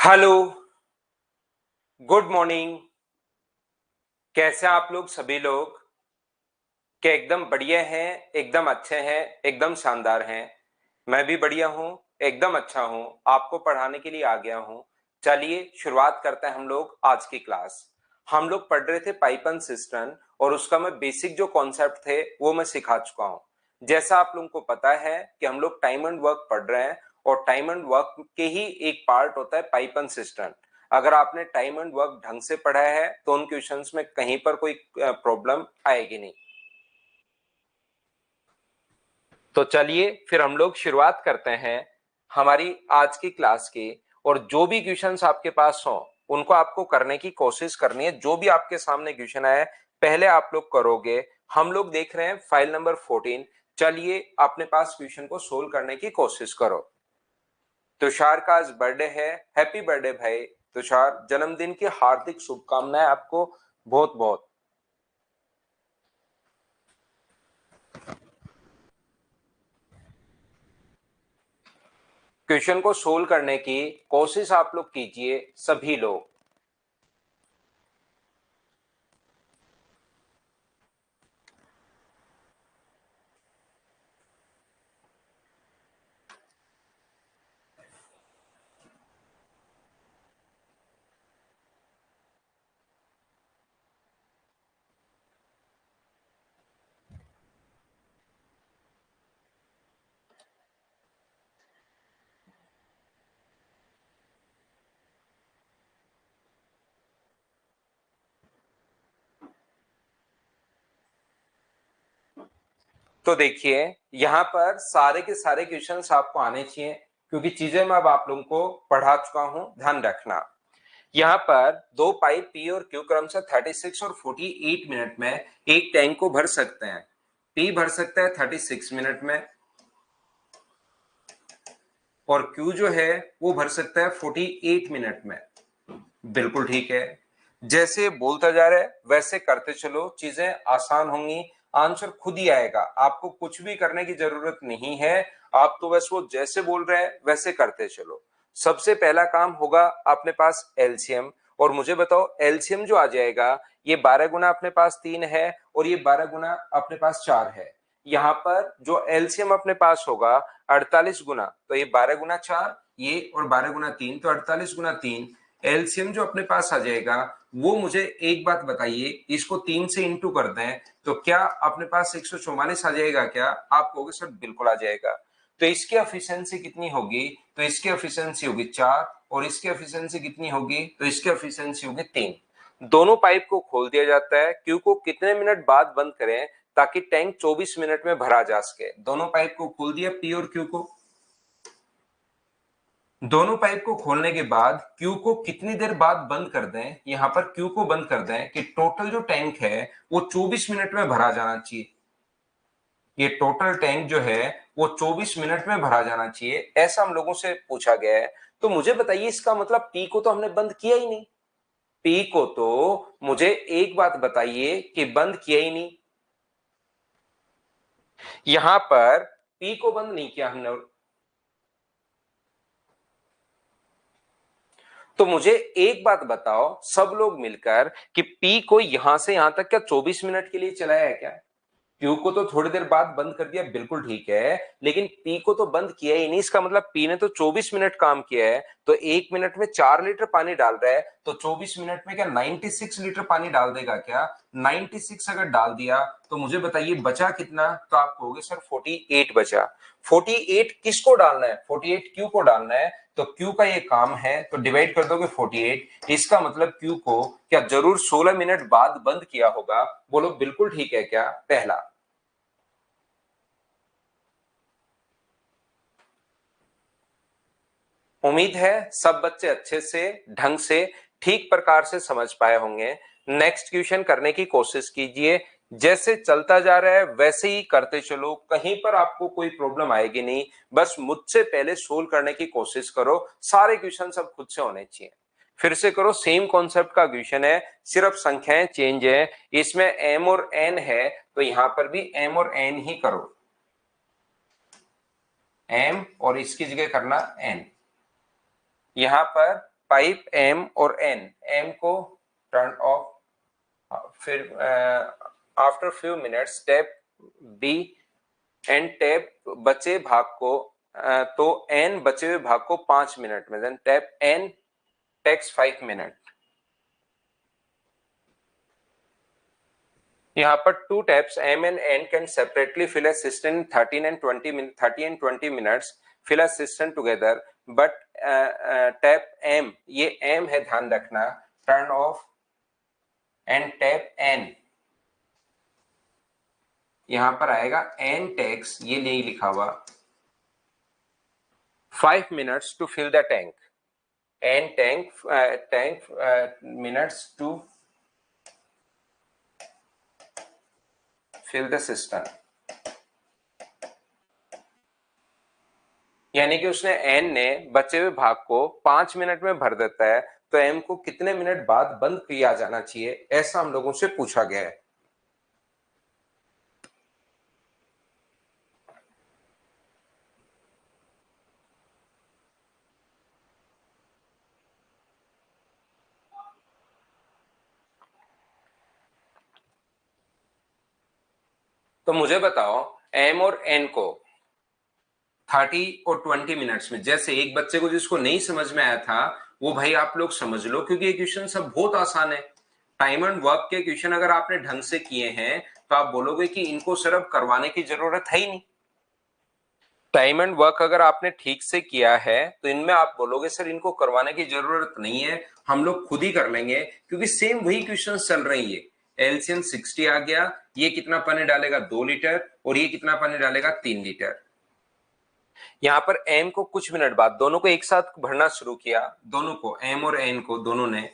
Hello, good morning. कैसे हैं आप लोग सभी लोग? क्या एकदम बढ़िया हैं, एकदम अच्छे हैं, एकदम शानदार हैं? मैं भी बढ़िया हूँ, एकदम अच्छा हूँ। आपको पढ़ाने के लिए आ गया हूँ। चलिए शुरुआत करते हैं हम लोग आज की क्लास। हम लोग पढ़ रहे थे पाइपन सिस्टम और उसका मैं बेसिक जो कॉन्सेप्ट थे वो मैं सिखा चुका हूँ। जैसा आप लोगों को पता है कि हम लोग टाइम एंड वर्क पढ़ रहे हैं और टाइम एंड वर्क के ही एक पार्ट होता है पाइपन सिस्टम। अगर आपने टाइम एंड वर्क ढंग से पढ़ा है तो उन क्वेश्चंस में कहीं पर कोई प्रॉब्लम आएगी नहीं। तो चलिए फिर हम लोग शुरुआत करते हैं हमारी आज की क्लास की। और जो भी क्वेश्चंस आपके पास हो उनको आपको करने की कोशिश करनी है। जो भी आपके सामने क्वेश्चन आए पहले आप लोग करोगे। हम लोग देख रहे हैं फाइल नंबर 14। चलिए अपने पास क्वेश्चन को सोल्व करने की कोशिश करो। तुषार का आज बर्थडे है। हैप्पी बर्थडे भाई तुषार, जन्मदिन की हार्दिक शुभकामनाएं आपको बहुत बहुत। क्वेश्चन को सोल्व करने की कोशिश आप लोग कीजिए सभी लोग। तो देखिए यहाँ पर सारे के सारे क्वेश्चंस आपको आने चाहिए क्योंकि चीजें मैं अब आप लोगों को पढ़ा चुका हूं। ध्यान रखना, यहाँ पर दो पाइप पी और क्यू क्रम से 36 और 48 मिनट में एक टैंक को भर सकते हैं। पी भर सकता है 36 मिनट में और क्यू जो है वो भर सकता है 48 मिनट में। बिल्कुल ठीक है। जैसे बोलता जा रहा है वैसे करते चलो, चीजें आसान होंगी। आंसर खुद ही आएगा, आपको कुछ भी करने की जरूरत नहीं है। आप तो बस वो जैसे बोल रहे हैं वैसे करते चलो। सबसे पहला काम होगा अपने पास एलसीएम। और मुझे बताओ एलसीएम जो आ जाएगा, ये 12 गुना अपने पास 3 है और ये 12 गुना अपने पास 4 है। यहाँ पर जो एलसीएम अपने पास होगा 48 गुना, तो ये 12 गुना 4 ये और 12 गुना 3 तो 48 गुना 3। एलसीएम जो अपने पास आ जाएगा वो मुझे एक बात बताइए, इसको 3 से इंटू कर दें तो क्या अपने पास 144 आ जाएगा? क्या आप कहोगे सर बिल्कुल आ जाएगा। तो इसकी एफिशिएंसी कितनी होगी? तो इसकी एफिशिएंसी होगी 4 और इसकी एफिशिएंसी कितनी होगी? तो इसकी एफिशिएंसी होगी 3। दोनों पाइप को खोल दिया जाता है। क्यू को कितने मिनट बाद बंद करें ताकि टैंक 24 मिनट में भरा जा सके? दोनों पाइप को खोल दिया, पी और क्यू को। दोनों पाइप को खोलने के बाद क्यू को कितनी देर बाद बंद कर दें? यहां पर क्यू को बंद कर दें कि टोटल जो टैंक है वो 24 मिनट में भरा जाना चाहिए। ये टोटल टैंक जो है वो 24 मिनट में भरा जाना चाहिए, ऐसा हम लोगों से पूछा गया है। तो मुझे बताइए इसका मतलब पी को तो हमने बंद किया ही नहीं। पी को तो मुझे एक बात बताइए कि बंद किया ही नहीं। यहां पर पी को बंद नहीं किया हमने। तो मुझे एक बात बताओ सब लोग मिलकर कि पी को यहां से यहां तक क्या 24 मिनट के लिए चलाया है क्या? क्यू को तो थोड़ी देर बाद बंद कर दिया, बिल्कुल ठीक है, लेकिन पी को तो बंद किया ही नहीं। इसका मतलब पी ने तो 24 मिनट काम किया है। तो एक मिनट में 4 लीटर पानी डाल रहा है तो 24 मिनट में क्या 96 लीटर पानी डाल देगा क्या? 96 अगर डाल दिया तो मुझे बताइए बचा कितना? तो आप कहोगे सर 48 बचा। 48 किसको डालना है? 48 क्यू को डालना है। तो क्यू का ये काम है तो डिवाइड कर दोगे 48। इसका मतलब क्यू को क्या जरूर 16 मिनट बाद बंद किया होगा? बोलो बिल्कुल ठीक है क्या? पहला। उम्मीद है सब बच्चे अच्छे से ढंग से ठीक प्रकार से समझ पाए होंगे। नेक्स्ट क्वेश्चन करने की कोशिश कीजिए। जैसे चलता जा रहा है वैसे ही करते चलो, कहीं पर आपको कोई प्रॉब्लम आएगी नहीं। बस मुझसे पहले सोल्व करने की कोशिश करो। सारे क्वेश्चन सब खुद से होने चाहिए। फिर से करो, सेम कॉन्सेप्ट का क्वेश्चन है, सिर्फ संख्याएं चेंज है। इसमें एम और एन है तो यहां पर भी एम और एन ही करो। एम और इसकी जगह करना एन। यहां पर पाइप एम और एन, एम को टर्न ऑफ, फिर after few minutes tap B and tap बचे भाग को, तो एन बचे हुए भाग को 5 मिनट में, then tap N takes 5 minute. यहाँ पर two taps M and N can separately fill a cistern 30 and 20 minutes fill a cistern together, but tap M, ये एम है ध्यान रखना, turn off and tap N, यहां पर आएगा एन टेक्स, ये नहीं लिखा हुआ, 5 minutes to fill the tank, and tank minutes to fill the cistern। यानी कि उसने एन ने बचे हुए भाग को 5 मिनट में भर देता है, तो एम को कितने मिनट बाद बंद किया जाना चाहिए, ऐसा हम लोगों से पूछा गया है। तो मुझे बताओ एम और एन को 30 और 20 मिनट्स में, जैसे एक बच्चे को जिसको नहीं समझ में आया था वो भाई आप लोग समझ लो, क्योंकि ये क्वेश्चन सब बहुत आसान है। टाइम एंड वर्क के क्वेश्चन अगर आपने ढंग से किए हैं तो आप बोलोगे कि इनको सिर्फ करवाने की जरूरत है ही नहीं। टाइम एंड वर्क अगर आपने ठीक से किया है तो इनमें आप बोलोगे सर इनको करवाने की जरूरत नहीं है, हम लोग खुद ही कर लेंगे, क्योंकि सेम वही क्वेश्चन चल रही है। एलसीएम 60 आ गया, ये कितना पानी डालेगा 2 लीटर, और ये कितना पानी डालेगा 3 लीटर। यहां पर एम को कुछ मिनट बाद दोनों को एक साथ भरना शुरू किया, दोनों को एम और एन को दोनों ने,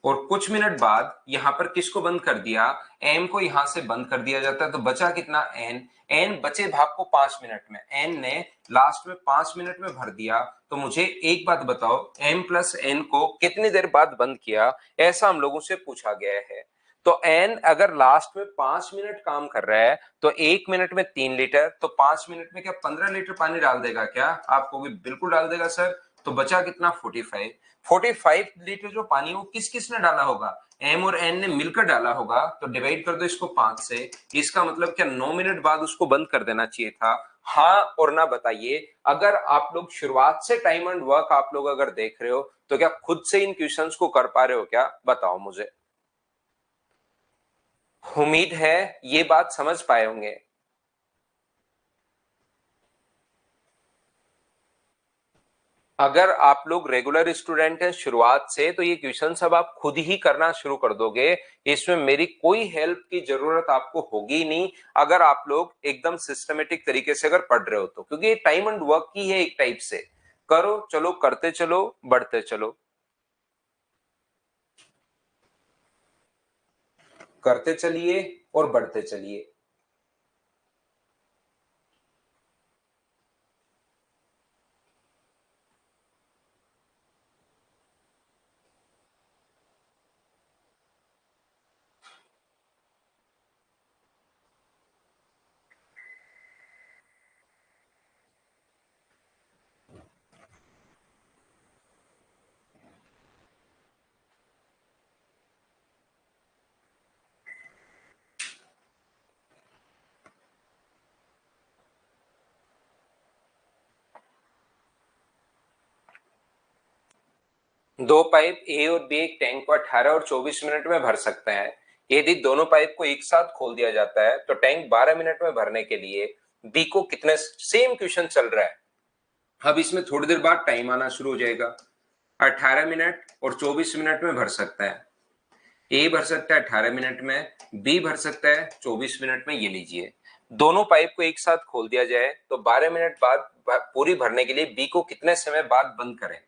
और कुछ मिनट बाद यहां पर किसको बंद कर दिया, एम को यहां से बंद कर दिया जाता है, तो बचा कितना एन, एन बचे भाग को 5 मिनट में, एन ने लास्ट में 5 मिनट में भर दिया। तो मुझे एक बात बताओ एम प्लस एन को कितनी देर बाद बंद किया, ऐसा हम लोगों से पूछा गया है। तो एन अगर लास्ट में 5 मिनट काम कर रहा है तो 1 मिनट में 3 लीटर, तो 5 मिनट में क्या 15 लीटर पानी डाल देगा क्या, आपको भी बिल्कुल डाल देगा सर। तो बचा कितना 45 लीटर जो पानी वो किस किस ने डाला होगा, एम और एन ने मिलकर डाला होगा, तो डिवाइड कर दो इसको 5 से, इसका मतलब क्या 9 मिनट बाद उसको बंद कर देना चाहिए था। हाँ और ना बताइए, अगर आप लोग शुरुआत से टाइम एंड वर्क आप लोग अगर देख रहे हो तो क्या खुद से इन क्वेश्चंस को कर पा रहे हो क्या, बताओ मुझे। उम्मीद है ये बात समझ पाए होंगे। अगर आप लोग रेगुलर स्टूडेंट हैं शुरुआत से तो ये क्वेश्चन सब आप खुद ही करना शुरू कर दोगे, इसमें मेरी कोई हेल्प की जरूरत आपको होगी नहीं, अगर आप लोग एकदम सिस्टमेटिक तरीके से अगर पढ़ रहे हो तो, क्योंकि ये टाइम एंड वर्क की है एक टाइप से, करो चलो करते चलो बढ़ते चलो, करते चलिए और बढ़ते चलिए। दो पाइप ए और बी एक टैंक को 18 और 24 मिनट में भर सकते हैं। यदि दोनों पाइप को एक साथ खोल दिया जाता है तो टैंक 12 मिनट में भरने के लिए बी को कितने, सेम क्वेश्चन चल रहा है, अब इसमें थोड़ी देर बाद टाइम आना शुरू हो जाएगा। 18 मिनट और 24 मिनट में भर सकता है, ए भर सकता है 18 मिनट में, बी भर सकता है 24 मिनट में। ये लीजिए दोनों पाइप को एक साथ खोल दिया जाए तो 12 मिनट बाद पूरी भरने के लिए बी को कितने समय बाद बंद करें।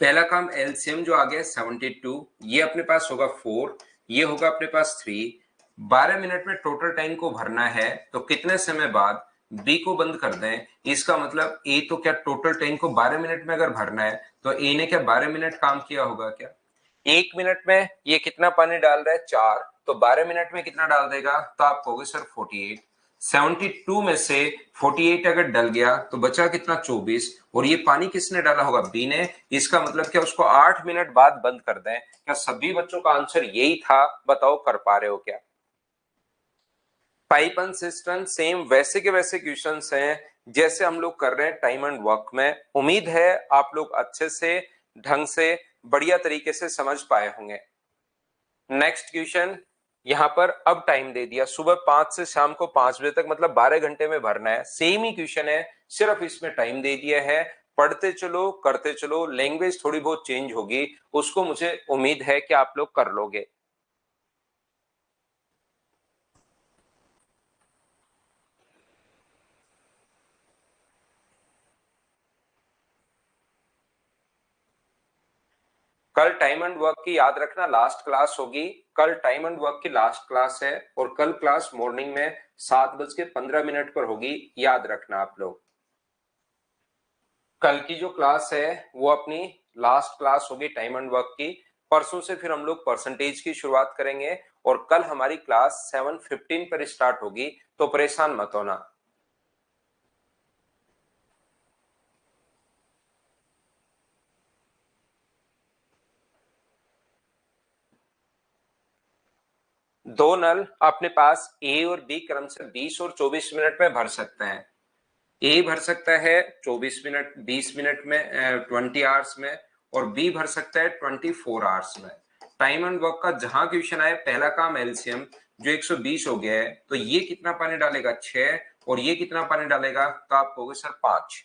पहला काम एलसीएम जो आ गया 72, ये अपने पास होगा 4, ये होगा अपने पास 3, 12 मिनट में टोटल टाइम को भरना है तो कितने समय बाद बी को बंद कर दें। इसका मतलब ए तो क्या टोटल टाइम को 12 मिनट में अगर भरना है तो ए ने क्या 12 मिनट काम किया होगा क्या, 1 मिनट में ये कितना पानी डाल रहा है 4, तो 12 मिनट में कितना डाल देगा, तो आप कहोगे सर 48, 72 में से 48 अगर डल गया तो बचा कितना 24, और ये पानी किसने डाला होगा, बी ने। इसका मतलब क्या उसको 8 मिनट बाद बंद कर दें। क्या सभी बच्चों का आंसर यही था? बताओ कर पा रहे हो क्या? पाइप एंड सिस्टम सेम वैसे के वैसे क्वेश्चंस हैं जैसे हम लोग कर रहे हैं टाइम एंड वर्क में। उम्मीद है आप लोग अच्छे से, ढंग से, बढ़िया तरीके से समझ पाए होंगे। नेक्स्ट क्वेश्चन, यहां पर अब टाइम दे दिया सुबह 5 से शाम को 5 बजे तक, मतलब 12 घंटे में भरना है। सेम ही क्वेश्चन है, सिर्फ इसमें टाइम दे दिया है। पढ़ते चलो, करते चलो, लैंग्वेज थोड़ी बहुत चेंज होगी, उसको मुझे उम्मीद है कि आप लोग कर लोगे। कल टाइम एंड वर्क की याद रखना लास्ट क्लास होगी। कल टाइम एंड वर्क की लास्ट क्लास है, और कल क्लास मॉर्निंग में 7:15 पर होगी, याद रखना आप लोग। कल की जो क्लास है वो अपनी लास्ट क्लास होगी टाइम एंड वर्क की। परसों से फिर हम लोग परसेंटेज की शुरुआत करेंगे, और कल हमारी क्लास 7:15 पर स्टार्ट होगी, तो परेशान मत होना। दो नल अपने पास ए और बी क्रम से 20 और 24 मिनट में भर सकते हैं। ए भर सकता है 24 मिनट 20 मिनट में, 20 आवर्स में, और बी भर सकता है 24 आवर्स में। टाइम एंड वर्क का जहां क्वेश्चन आए, पहला काम एलसीएम जो 120 हो गया है, तो ये कितना पानी डालेगा 6, और ये कितना पानी डालेगा, तो आप कहोगे सर 5।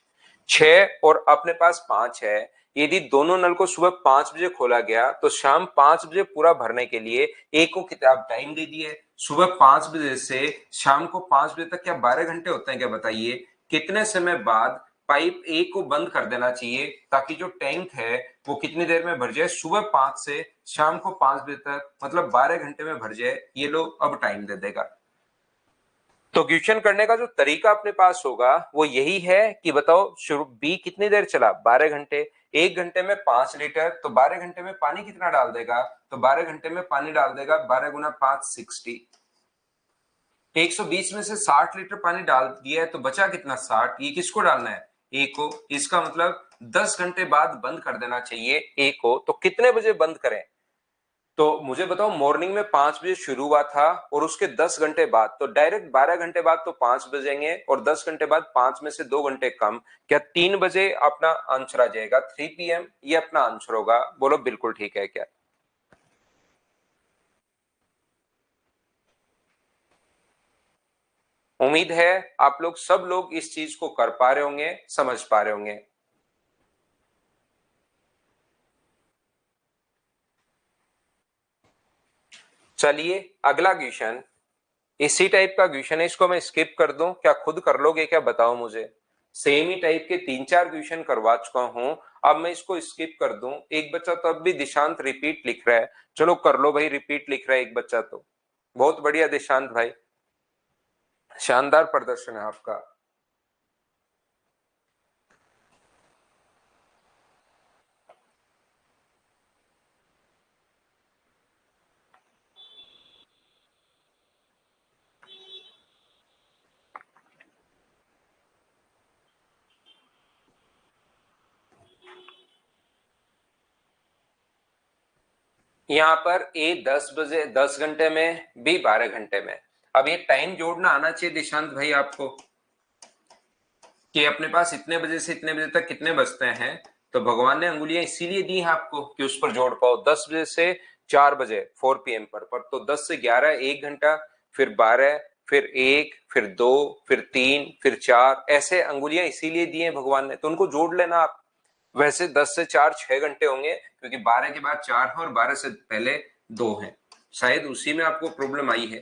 6 और अपने पास 5 है। यदि दोनों नल को सुबह 5 बजे खोला गया तो शाम 5 बजे पूरा भरने के लिए एक को किताब टाइम दे दिए। सुबह 5 बजे से शाम को 5 बजे तक क्या 12 घंटे होते हैं क्या, बताइए। कितने समय बाद पाइप ए को बंद कर देना चाहिए ताकि जो टैंक है वो कितनी देर में भर जाए, सुबह 5 से शाम को 5 बजे तक, मतलब 12 घंटे में भर जाए। ये लो अब टाइम दे देगा। तो क्वेश्चन करने का जो तरीका अपने पास होगा वो यही है कि बताओ शुरू बी कितनी देर चला, 12 घंटे। 1 घंटे में 5 लीटर, तो 12 घंटे में पानी कितना डाल देगा, तो 12 घंटे में पानी डाल देगा 12 गुना 5 60। 120 में से 60 लीटर पानी डाल दिया है, तो बचा कितना 60। ये किसको डालना है, ए को। इसका मतलब 10 घंटे बाद बंद कर देना चाहिए ए को। तो कितने बजे बंद करें, तो मुझे बताओ। मॉर्निंग में 5 बजे शुरू हुआ था, और उसके 10 घंटे बाद, तो डायरेक्ट 12 घंटे बाद तो 5 बजेंगे, और 10 घंटे बाद 5 में से 2 घंटे कम, क्या 3 बजे अपना आंसर आ जाएगा, 3 PM ये अपना आंसर होगा। बोलो बिल्कुल ठीक है क्या? उम्मीद है आप लोग सब लोग इस चीज को कर पा रहे होंगे, समझ पा रहे होंगे। चलिए अगला क्वेश्चन, इसी टाइप का क्वेश्चन है, इसको मैं स्किप कर दूं क्या, खुद कर लोगे क्या, बताओ मुझे। सेम ही टाइप के 3-4 क्वेश्चन करवा चुका हूं, अब मैं इसको स्किप कर दूं। एक बच्चा तो अब भी दिशांत रिपीट लिख रहा है, चलो कर लो भाई, रिपीट लिख रहा है एक बच्चा तो। बहुत बढ़िया दिशांत भाई, शानदार प्रदर्शन है आपका। यहाँ पर ए 10 बजे 10 घंटे में, बी 12 घंटे में। अब ये टाइम जोड़ना आना चाहिए दिशांत भाई आपको, कि अपने पास इतने बजे से इतने बजे तक कितने बजते हैं। तो भगवान ने अंगुलियां इसीलिए दी हैं आपको कि उस पर जोड़ पाओ। 10 बजे से 4 बजे 4 PM पर तो 10 से 11 1 घंटा, फिर 12, फिर 1, फिर 2, फिर 3, फिर 4, ऐसे अंगुलियां इसीलिए दी हैं भगवान ने, तो उनको जोड़ लेना आप। वैसे 10 से 4 6 घंटे होंगे, क्योंकि 12 के बाद 4 है, और 12 से पहले 2 है, शायद उसी में आपको प्रॉब्लम आई है।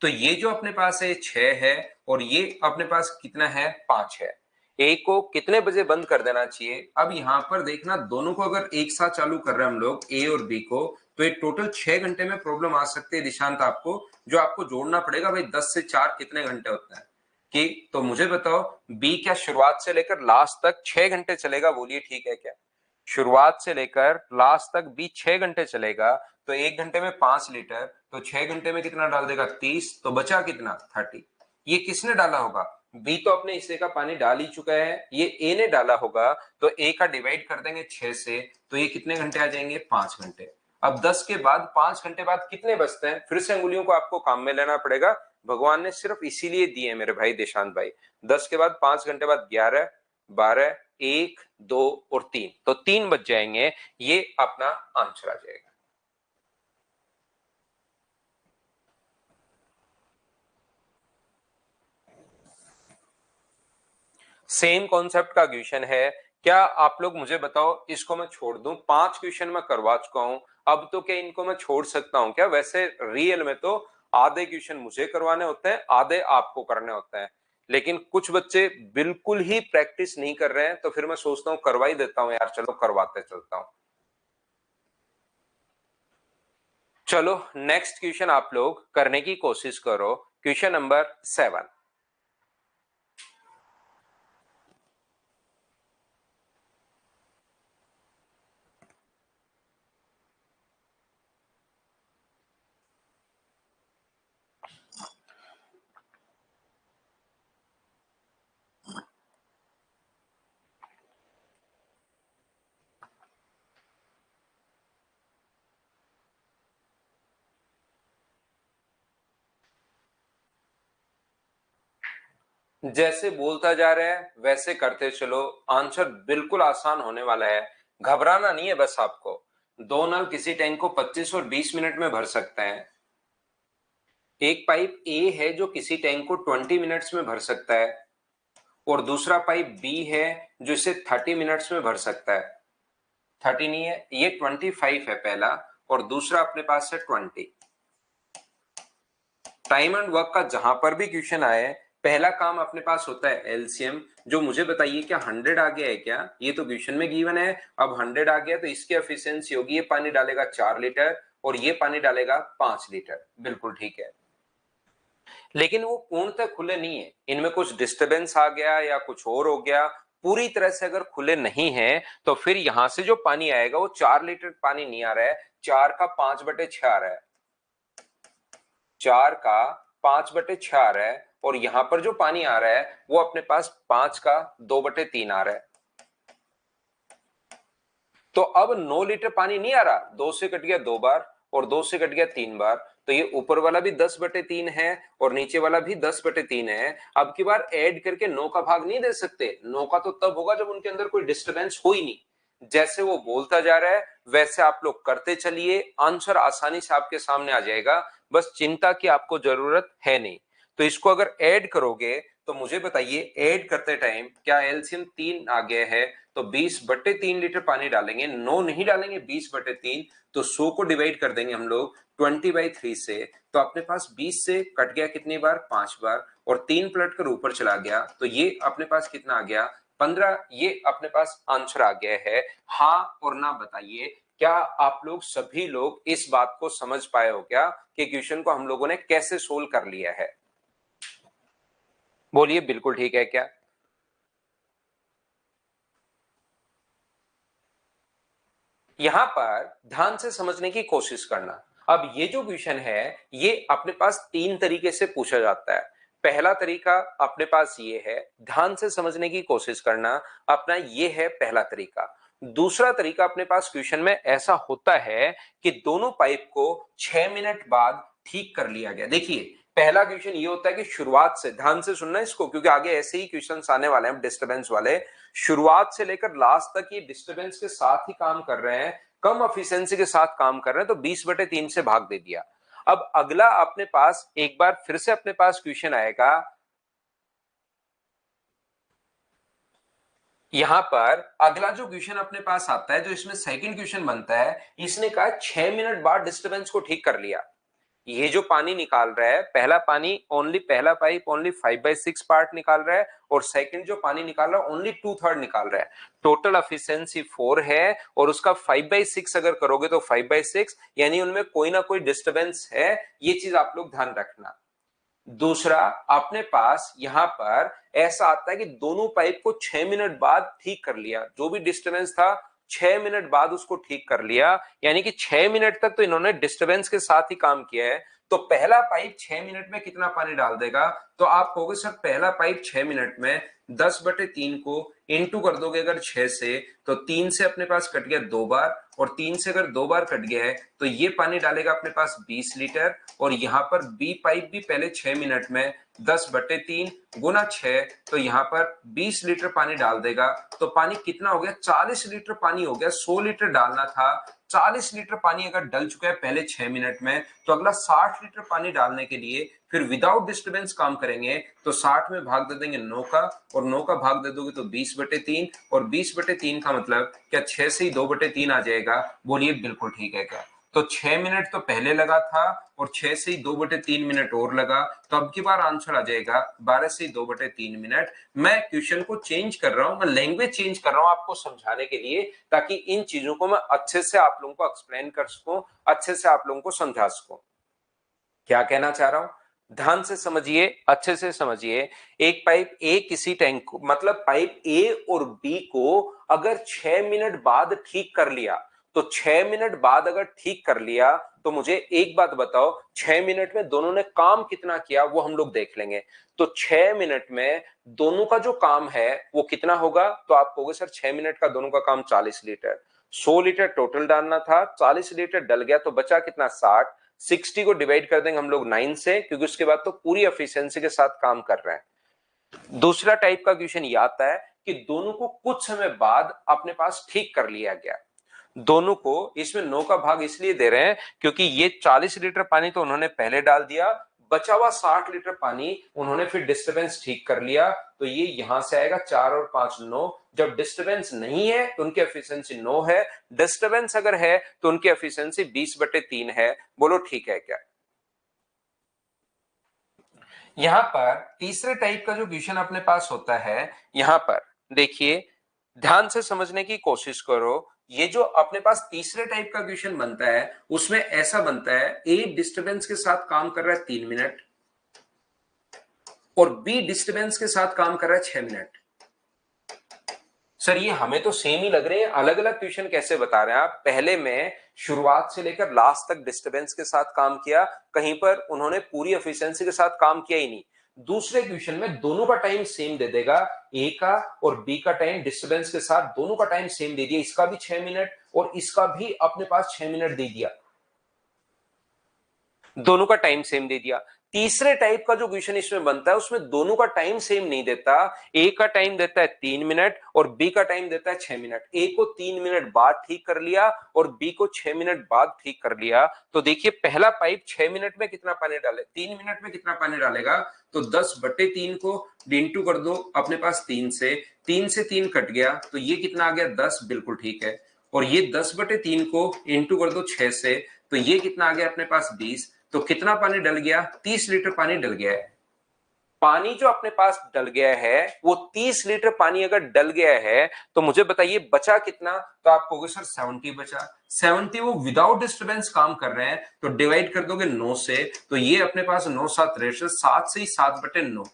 तो ये जो अपने पास है 6 है, और ये अपने पास कितना है 5 है। ए को कितने बजे बंद कर देना चाहिए। अब यहां पर देखना, दोनों को अगर एक साथ चालू कर रहे हैं हम लोग, ए और बी को, तो ये टोटल 6 घंटे में प्रॉब्लम आ सकती है दिशांत आपको, जो आपको जोड़ना पड़ेगा भाई 10 से 4 कितने घंटे होता है। कि तो मुझे बताओ, बी क्या शुरुआत से लेकर लास्ट तक 6 घंटे चलेगा, बोलिए ठीक है क्या? शुरुआत से लेकर लास्ट तक बी 6 घंटे चलेगा, तो 1 घंटे में 5 लीटर, तो 6 घंटे में कितना डाल देगा 30, तो बचा कितना 30। ये किसने डाला होगा, बी तो अपने हिस्से का पानी डाल ही चुका है, ये ए ने डाला होगा, तो ए का डिवाइड कर देंगे 6 से, तो ये कितने घंटे आ जाएंगे 5 घंटे। अब 10 के बाद 5 घंटे बाद कितने बचते हैं, फिर से अंगुलियों को आपको काम में लेना पड़ेगा, भगवान ने सिर्फ इसीलिए दिए मेरे भाई देशांत भाई। 10 के बाद 5 घंटे बाद 11, 12, 1, 2 और 3, तो 3 बच जाएंगे, ये अपना आंसर आ जाएगा। सेम कॉन्सेप्ट का क्वेश्चन है, क्या आप लोग मुझे बताओ, इसको मैं छोड़ दूं, 5 क्वेश्चन मैं करवा चुका हूं, अब तो क्या इनको मैं छोड़ सकता हूं क्या। वैसे रियल में तो आधे क्वेश्चन मुझे करवाने होते हैं, आधे आपको करने होते हैं, लेकिन कुछ बच्चे बिल्कुल ही प्रैक्टिस नहीं कर रहे हैं, तो फिर मैं सोचता हूं करवा ही देता हूं यार, चलो करवाते चलता हूं। चलो नेक्स्ट क्वेश्चन आप लोग करने की कोशिश करो, क्वेश्चन नंबर 7। जैसे बोलता जा रहा है वैसे करते चलो, आंसर बिल्कुल आसान होने वाला है, घबराना नहीं है बस आपको। 2 नल किसी टैंक को 25 और 20 मिनट में भर सकते हैं। एक पाइप ए है जो किसी टैंक को 20 मिनट्स में भर सकता है, और दूसरा पाइप बी है जो इसे 30 मिनट्स में भर सकता है। 30 नहीं है, ये 25 है पहला, और दूसरा अपने पास है 20। टाइम एंड वर्क का जहां पर भी क्वेश्चन आए, पहला काम अपने पास होता है एलसीएम। जो मुझे बताइए क्या 100 आ गया है क्या, ये तो क्वेश्चन में गिवन है। अब 100 आ गया तो इसकी एफिशिएंसी होगी, ये पानी डालेगा 4 लीटर और ये पानी डालेगा 5 लीटर, बिल्कुल ठीक है। लेकिन वो पूर्णतः खुले नहीं है, इनमें कुछ डिस्टरबेंस आ गया या कुछ और हो गया। पूरी तरह से अगर खुले नहीं है तो फिर यहां से जो पानी आएगा वो 4 लीटर पानी नहीं आ रहा है, 4 का 5/6 आ रहा है, 4 का 5/6 आ रहा है, और यहां पर जो पानी आ रहा है वो अपने पास 5 का 2/3 आ रहा है। तो अब 9 लीटर पानी नहीं आ रहा, 2 से कट गया 2 बार और 2 से कट गया 3 बार, तो ये ऊपर वाला भी 10/3 है और नीचे वाला भी 10/3 है। अब की बार ऐड करके 9 का भाग नहीं दे सकते, 9 का तो तब होगा जब उनके अंदर कोई डिस्टरबेंस हो ही नहीं। जैसे वो बोलता जा रहा है वैसे आप लोग करते चलिए, आंसर आसानी से आपके सामने आ जाएगा, बस चिंता की आपको जरूरत है नहीं। तो इसको अगर ऐड करोगे तो मुझे बताइए, ऐड करते टाइम क्या एलसीएम 3 आ गया है, तो 20/3 लीटर पानी डालेंगे, 9 नहीं डालेंगे, 20/3, तो 100 को डिवाइड कर देंगे हम लोग 20/3 से, तो अपने पास 20 से कट गया कितनी बार, 5 बार, और 3 पलट कर ऊपर चला गया, तो ये अपने पास कितना आ गया 15। ये अपने पास आंसर आ गया है। हाँ और ना बताइए, क्या आप लोग सभी लोग इस बात को समझ पाए हो क्या कि क्वेश्चन को हम लोगों ने कैसे सोल्व कर लिया है, बोलिए बिल्कुल ठीक है क्या। यहां पर ध्यान से समझने की कोशिश करना। अब ये जो क्वेश्चन है ये अपने पास 3 तरीके से पूछा जाता है। पहला तरीका अपने पास ये है, ध्यान से समझने की कोशिश करना, अपना ये है पहला तरीका। दूसरा तरीका अपने पास क्वेश्चन में ऐसा होता है कि दोनों पाइप को 6 मिनट बाद ठीक कर लिया गया। देखिए पहला क्वेश्चन ये होता है कि शुरुआत से, ध्यान से सुनना इसको क्योंकि आगे ऐसे ही क्वेश्चंस आने वाले हैं डिस्टरबेंस वाले, शुरुआत से लेकर लास्ट तक ये डिस्टरबेंस के साथ ही काम कर रहे हैं, कम एफिशिएंसी के साथ काम कर रहे हैं, तो 20/3 से भाग दे दिया। अब अगला अपने पास एक बार फिर से अपने पास क्वेश्चन आएगा, यहां पर अगला जो क्वेश्चन अपने पास आता है, जो इसमें सेकंड क्वेश्चन बनता है, इसने कहा 6 मिनट बाद डिस्टरबेंस को ठीक कर लिया। ये जो पानी निकाल रहा है, पहला पानी ओनली, पहला पाइप ओनली 5/6 पार्ट निकाल रहा है, और सेकंड जो पानी निकाल रहा है ओनली 2/3 निकाल रहा है। टोटल एफिशिएंसी 4 है, और उसका 5/6 अगर करोगे तो 5/6, यानी उनमें कोई ना कोई डिस्टरबेंस है, ये चीज आप लोग ध्यान रखना। दूसरा अपने पास यहां पर ऐसा आता है कि दोनों पाइप को 6 मिनट बाद ठीक कर लिया, जो भी डिस्टरबेंस था 6 मिनट बाद उसको ठीक कर लिया, यानी कि 6 मिनट तक तो इन्होंने डिस्टरबेंस के साथ ही काम किया है। तो पहला पाइप 6 मिनट में कितना पानी डाल देगा? तो आप कहोगे सर पहला पाइप 6 मिनट में 10/3 को इंटू कर दोगे अगर 6 से, तो 3 से अपने पास कट गया 2 बार, और 3 से अगर 2 बार कट गया है तो ये पानी डालेगा अपने पास 20 लीटर। और यहां पर बी पाइप भी पहले 6 मिनट में 10/3 गुना 6, तो यहां पर 20 लीटर पानी डाल देगा। तो पानी कितना हो गया? 40 लीटर पानी हो गया। 100 लीटर डालना था, 40 लीटर पानी अगर डल चुका है पहले 6 मिनट में, तो अगला 60 लीटर पानी डालने के लिए फिर विदाउट डिस्टर्बेंस काम करेंगे। तो 60 में भाग दे देंगे 9 का, और 9 का भाग दे दोगे तो 20/3, और 20/3 का मतलब क्या 6 से ही 2/3 आ जाएगा? बोलिए बिल्कुल ठीक है क्या? तो 6 मिनट तो पहले लगा था और 6 से ही 2/3 मिनट और लगा, तो अब की बार आंसर आ जाएगा 12 से ही 2/3 मिनट। मैं क्वेश्चन को चेंज कर रहा हूं, मैं लैंग्वेज चेंज कर रहा हूं आपको समझाने के लिए, ताकि इन चीजों को मैं अच्छे से आप लोगों को एक्सप्लेन कर सकूं, अच्छे से आप लोगों को समझा सकूं। क्या कहना चाह रहा हूं, ध्यान से समझिए, अच्छे से समझिए। एक पाइप ए किसी टैंक को, मतलब पाइप ए और बी को अगर 6 मिनट बाद ठीक कर लिया, तो 6 मिनट बाद अगर ठीक कर लिया, तो मुझे एक बात बताओ, 6 मिनट में दोनों ने काम कितना किया वो हम लोग देख लेंगे। तो 6 मिनट में दोनों का जो काम है वो कितना होगा? तो आप कहोगे सर 6 मिनट का दोनों का काम 40 लीटर, 100 लीटर टोटल डालना था, 40 लीटर डल गया, तो बचा कितना? 60। 60 को डिवाइड कर देंगे हम लोग 9 से, क्योंकि उसके बाद तो पूरी एफिशिएंसी के साथ काम कर रहे हैं। दूसरा टाइप का क्वेश्चन ये आता है कि दोनों को कुछ समय बाद अपने पास ठीक कर लिया गया। दोनों को, इसमें 9 का भाग इसलिए दे रहे हैं क्योंकि ये 40 लीटर पानी तो उन्होंने पहले डाल दिया, बचा हुआ 60 लीटर पानी उन्होंने फिर डिस्टरबेंस ठीक कर लिया, तो ये यहां से आएगा 4 और 5 9। जब डिस्टरबेंस नहीं है तो उनकी एफिशिएंसी 9 है, डिस्टरबेंस अगर है तो उनकी एफिशिएंसी 20/3 है। बोलो ठीक है क्या? यहां पर तीसरे टाइप का जो क्वेश्चन अपने पास होता है, यहां पर देखिए, ध्यान से समझने की कोशिश करो। ये जो अपने पास तीसरे टाइप का क्वेश्चन बनता है, उसमें ऐसा बनता है, ए डिस्टरबेंस के साथ काम कर रहा है 3 मिनट, और बी डिस्टरबेंस के साथ काम कर रहा है 6 मिनट। सर ये हमें तो सेम ही लग रहे हैं, अलग अलग क्वेश्चन कैसे बता रहे हैं आप? पहले में शुरुआत से लेकर लास्ट तक डिस्टरबेंस के साथ काम किया, कहीं पर उन्होंने पूरी एफिशिएंसी के साथ काम किया ही नहीं। दूसरे क्वेश्चन में दोनों का टाइम सेम दे देगा, ए का और बी का टाइम डिस्टरबेंस के साथ दोनों का टाइम सेम दे दिया, इसका भी 6 मिनट और इसका भी अपने पास 6 मिनट दे दिया, दोनों का टाइम सेम दे दिया। तीसरे टाइप का जो क्वेश्चन इसमें बनता है, उसमें दोनों का टाइम सेम नहीं देता, ए का टाइम देता है 3 मिनट और बी का टाइम देता है 6 मिनट। ए को 3 मिनट बाद ठीक कर लिया और बी को 6 मिनट बाद ठीक कर लिया। तो देखिए पहला पाइप 6 मिनट में कितना पानी डाले, 3 मिनट में कितना पानी डालेगा? तो 10/3 को इंटू कर दो अपने पास 3 से, 3 से 3 कट गया, तो ये कितना आ गया? 10, बिल्कुल ठीक है। और ये 10/3 को इंटू कर दो 6 से, तो ये कितना आ गया अपने पास? 20। तो कितना पानी डल गया? 30 लीटर पानी डल गया है। पानी जो अपने पास डल गया है वो 30 लीटर पानी अगर डल गया है, तो मुझे बताइए बचा कितना? तो आप कहोगे सर 70 बचा। 70 वो विदाउट डिस्टरबेंस काम कर रहे हैं, तो डिवाइड कर दोगे 9 से, तो ये अपने पास 9 7 63, 7 से ही 7/9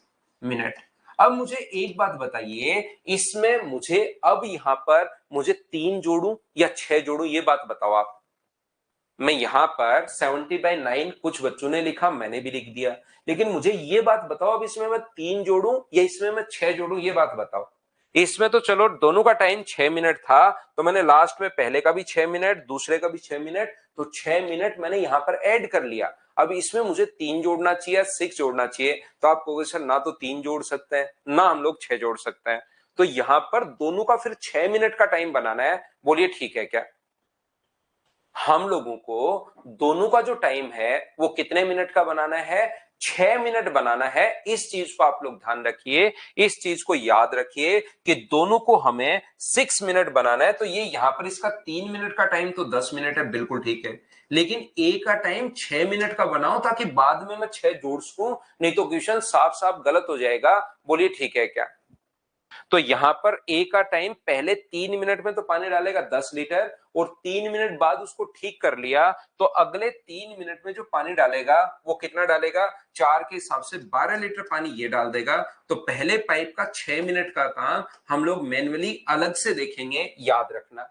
मिनट। अब मुझे एक बात बताइए, इसमें मुझे अब यहां पर मुझे 3 जोड़ू या 6 जोड़ू, ये बात बताओ आप। मैं यहां पर 70/9 कुछ बच्चों ने लिखा, मैंने भी लिख दिया, लेकिन मुझे ये बात बताओ, अब इसमें मैं 3 जोड़ू या इसमें मैं 6 जोड़ू, ये बात बताओ। इसमें तो चलो दोनों का टाइम 6 मिनट था, तो मैंने लास्ट में पहले का भी 6 मिनट, दूसरे का भी 6 मिनट, तो 6 मिनट मैंने यहां पर ऐड कर लिया। अब इसमें मुझे 3 जोड़ना चाहिए, 6 जोड़ना चाहिए, तो आप कहोगे सर ना तो 3 जोड़ सकते हैं ना हम लोग 6 जोड़ सकते हैं, तो यहां पर दोनों का फिर 6 मिनट का टाइम बनाना है। बोलिए ठीक है क्या? हम लोगों को दोनों का जो टाइम है वो कितने मिनट का बनाना है? 6 मिनट बनाना है। इस चीज को आप लोग ध्यान रखिए, इस चीज को याद रखिए कि दोनों को हमें 6 मिनट बनाना है। तो ये यहां पर इसका 3 मिनट का टाइम तो 10 मिनट है, बिल्कुल ठीक है, लेकिन ए का टाइम 6 मिनट का बनाओ ताकि बाद में मैं 6 जोड़ सकूं, नहीं तो क्वेश्चन साफ साफ गलत हो जाएगा। बोलिए ठीक है क्या? तो यहां पर ए का टाइम पहले 3 मिनट में तो पानी डालेगा 10 लीटर, और 3 मिनट बाद उसको ठीक कर लिया, तो अगले 3 मिनट में जो पानी डालेगा वो कितना डालेगा? 4 के हिसाब से 12 लीटर पानी ये डाल देगा। तो पहले पाइप का 6 मिनट का काम हम लोग मैन्युअली अलग से देखेंगे, याद रखना।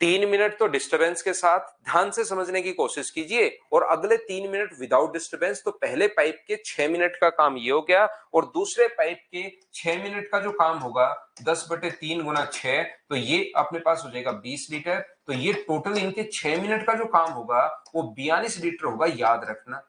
3 मिनट तो डिस्टरबेंस के साथ, ध्यान से समझने की कोशिश कीजिए, और अगले 3 मिनट विदाउट डिस्टरबेंस। तो पहले पाइप के 6 मिनट का काम ये हो गया, और दूसरे पाइप के 6 मिनट का जो काम होगा 10/3 गुना 6, तो ये अपने पास हो जाएगा 20 लीटर। तो ये टोटल इनके 6 मिनट का जो काम होगा वो 42 लीटर होगा, याद रखना।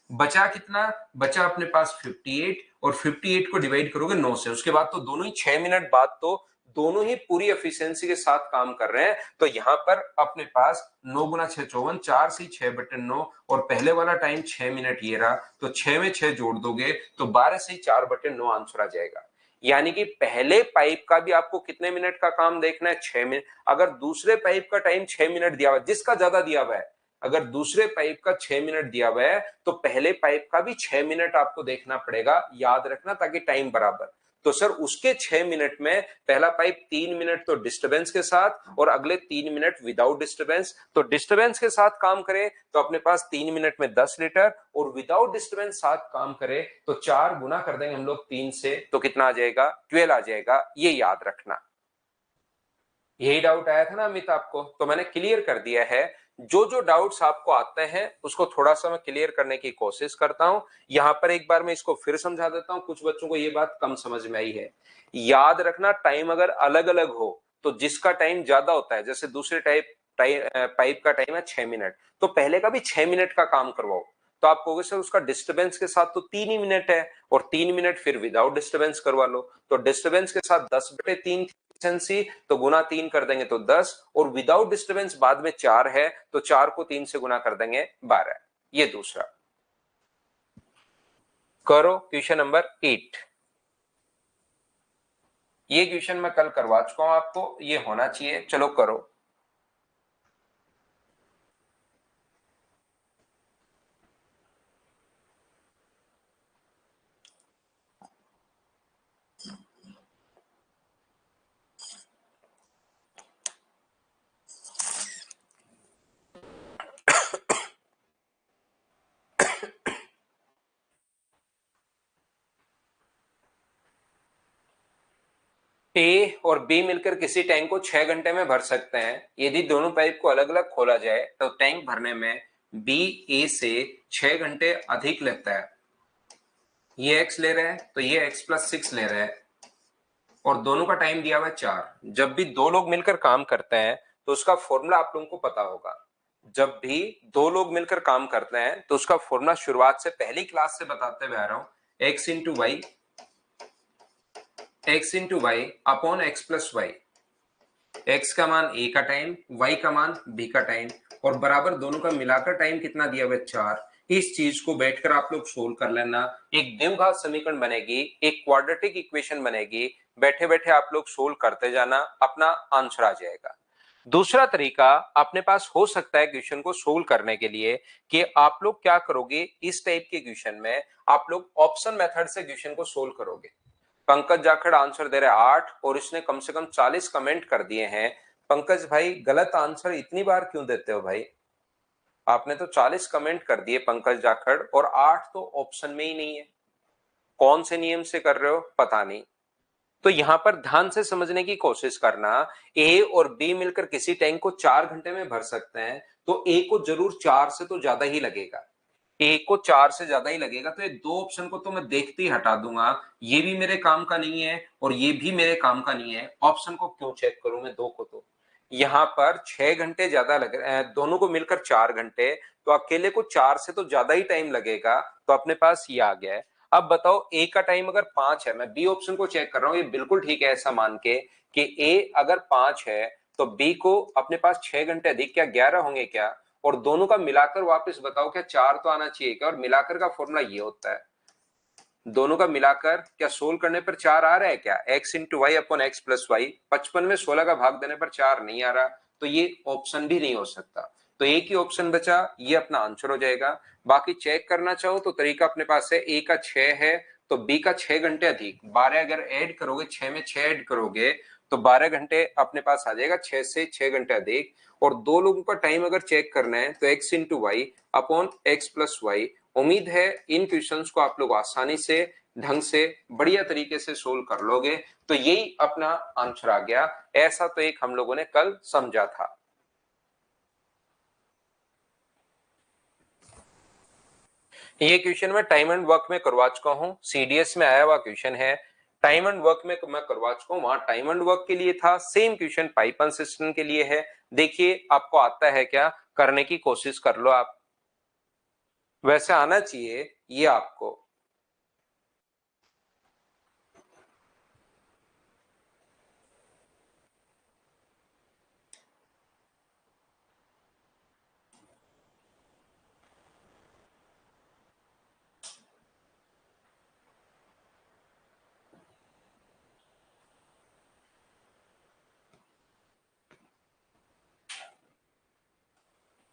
बचा कितना? बचा अपने पास 58, और 58 को डिवाइड करोगे 9 से, उसके बाद तो दोनों ही 6 मिनट बाद तो दोनों ही पूरी एफिशिएंसी के साथ काम कर रहे हैं। तो यहां पर अपने पास 9 गुना 6 54, 4 से 6/9, और पहले वाला टाइम 6 मिनट ये रहा, तो 6 में 6 जोड़ दोगे तो 12 से 4/9 आंसर आ जाएगा। यानी कि पहले पाइप का भी आपको कितने मिनट का काम देखना है? 6 मिनट। अगर दूसरे पाइप का टाइम 6 मिनट दिया हुआ है, जिसका ज्यादा दिया हुआ है, अगर दूसरे पाइप का 6 मिनट दिया हुआ है तो पहले पाइप का भी 6 मिनट आपको देखना पड़ेगा, याद रखना, ताकि टाइम बराबर। तो सर उसके 6 मिनट में पहला पाइप 3 मिनट तो डिस्टरबेंस के साथ, और अगले 3 मिनट विदाउट डिस्टरबेंस। तो डिस्टरबेंस के साथ काम करे तो अपने पास 3 मिनट में 10 लीटर, और विदाउट डिस्टरबेंस साथ काम करे तो 4 गुना कर देंगे हम लोग 3 से, तो कितना आ जाएगा? 12 आ जाएगा, ये याद रखना। यही डाउट आया था ना अमित आपको, तो मैंने क्लियर कर दिया है। जो जो डाउट्स आपको आते हैं उसको थोड़ा सा मैं क्लियर करने की कोशिश करता हूं। यहां पर एक बार मैं इसको फिर समझा देता हूं, कुछ बच्चों को ये बात कम समझ में आई है। याद रखना, टाइम अगर अलग अलग हो तो जिसका टाइम ज्यादा होता है, जैसे दूसरे पाइप का टाइम है 6 मिनट, तो पहले का भी 6 मिनट का काम करवाओ। तो आप कहोगे सर उसका डिस्टरबेंस के साथ तो 3 ही मिनट है, और 3 मिनट फिर विदाउट डिस्टरबेंस करवा लो। तो डिस्टरबेंस के साथ 10/3 एफिशिएंसी, तो गुना 3 कर देंगे तो 10, और विदाउट डिस्टरबेंस बाद में 4 है, तो 4 को 3 से गुना कर देंगे 12। ये दूसरा। करो क्वेश्चन नंबर 8। ये क्वेश्चन मैं कल करवा चुका हूं आपको, ये होना चाहिए। चलो करो। ए और बी मिलकर किसी टैंक को 6 घंटे में भर सकते हैं। यदि दोनों पाइप को अलग अलग खोला जाए तो टैंक भरने में बी ए से 6 घंटे अधिक लगता है। ये एक्स ले रहे हैं तो ये x+6 ले रहे हैं, और दोनों का टाइम दिया हुआ है 4। जब भी दो लोग मिलकर काम करते हैं तो उसका फॉर्मूला आप लोगों को पता होगा। जब भी दो लोग मिलकर काम करते हैं तो उसका फॉर्मूला शुरुआत से पहली क्लास से बताते हुए आ रहा हूं, x into y upon x+y। x का मान a का टाइम, y का मान b का टाइम, और बराबर दोनों का मिलाकर टाइम कितना दिया हुआ है? 4। इस चीज को बैठकर आप लोग सोल्व कर लेना। एक द्विघात समीकरण बनेगी, एक क्वाड्रेटिक इक्वेशन बनेगी, बैठे बैठे आप लोग सोल्व करते जाना, अपना आंसर आ जाएगा। दूसरा तरीका अपने पास हो सकता है क्वेश्चन को सोल्व करने के लिए, कि आप लोग क्या करोगे, इस टाइप के क्वेश्चन में आप लोग ऑप्शन मेथड से क्वेश्चन को सोल्व करोगे। पंकज जाखड़ आंसर दे रहे 8, और इसने कम से कम 40 कमेंट कर दिए हैं। पंकज भाई गलत आंसर इतनी बार क्यों देते हो भाई? आपने तो 40 कमेंट कर दिए पंकज जाखड़, और 8 तो ऑप्शन में ही नहीं है। कौन से नियम से कर रहे हो पता नहीं। तो यहां पर ध्यान से समझने की कोशिश करना। ए और बी मिलकर किसी टैंक को 4 घंटे में भर सकते हैं, तो ए को जरूर 4 से तो ज्यादा ही लगेगा। ए को 4 से ज्यादा ही लगेगा, तो ये दो ऑप्शन को तो मैं देखते ही हटा दूंगा। ये भी मेरे काम का नहीं है और ये भी मेरे काम का नहीं है। ऑप्शन को क्यों चेक करूं मैं, दो को तो। यहां पर 6 घंटे ज्यादा लग रहे हैं, दोनों को मिलकर 4 घंटे, तो अकेले को 4 से तो ज्यादा ही टाइम लगेगा। तो अपने पास ये आ गया है। अब बताओ ए का टाइम अगर 5 है, मैं बी ऑप्शन को चेक कर रहा हूं, ये बिल्कुल ठीक है ऐसा मान के कि ए अगर 5 है तो बी को अपने पास 6 घंटे अधिक क्या 11 होंगे क्या? और दोनों का मिलाकर वापस बताओ, क्या 4 तो आना चाहिए क्या? और मिलाकर का फॉर्मूला ये होता है, दोनों का मिलाकर क्या सोल्व करने पर 4 आ रहा है क्या? x/y upon x+y। 55 में 16 का भाग देने पर 4 नहीं आ रहा, तो ये ऑप्शन भी नहीं हो सकता। तो एक ही ऑप्शन बचा, ये अपना आंसर हो जाएगा। बाकी चेक करना चाहो तो तरीका अपने पास है, a का 6 है तो b का 6 घंटे अधिक, 12 अगर ऐड करोगे, 6 में 6 ऐड करोगे तो 12 घंटे अपने पास आ जाएगा, 6 से 6 घंटे अधिक। और दो लोगों का टाइम अगर चेक करना है तो x/y अपॉन x+y। उम्मीद है इन क्वेश्चंस को आप लोग आसानी से ढंग से बढ़िया तरीके से सोल्व कर लोगे तो यही अपना आंसर आ गया। ऐसा तो एक हम लोगों ने कल समझा था। ये क्वेश्चन मैं टाइम एंड वर्क में करवा चुका हूं, सीडीएस में आया हुआ क्वेश्चन है। टाइम एंड वर्क में मैं करवा चुका हूं, वहां टाइम एंड वर्क के लिए था, सेम क्वेश्चन पाइपन सिस्टम के लिए है। देखिए आपको आता है क्या, करने की कोशिश कर लो आप, वैसे आना चाहिए ये आपको।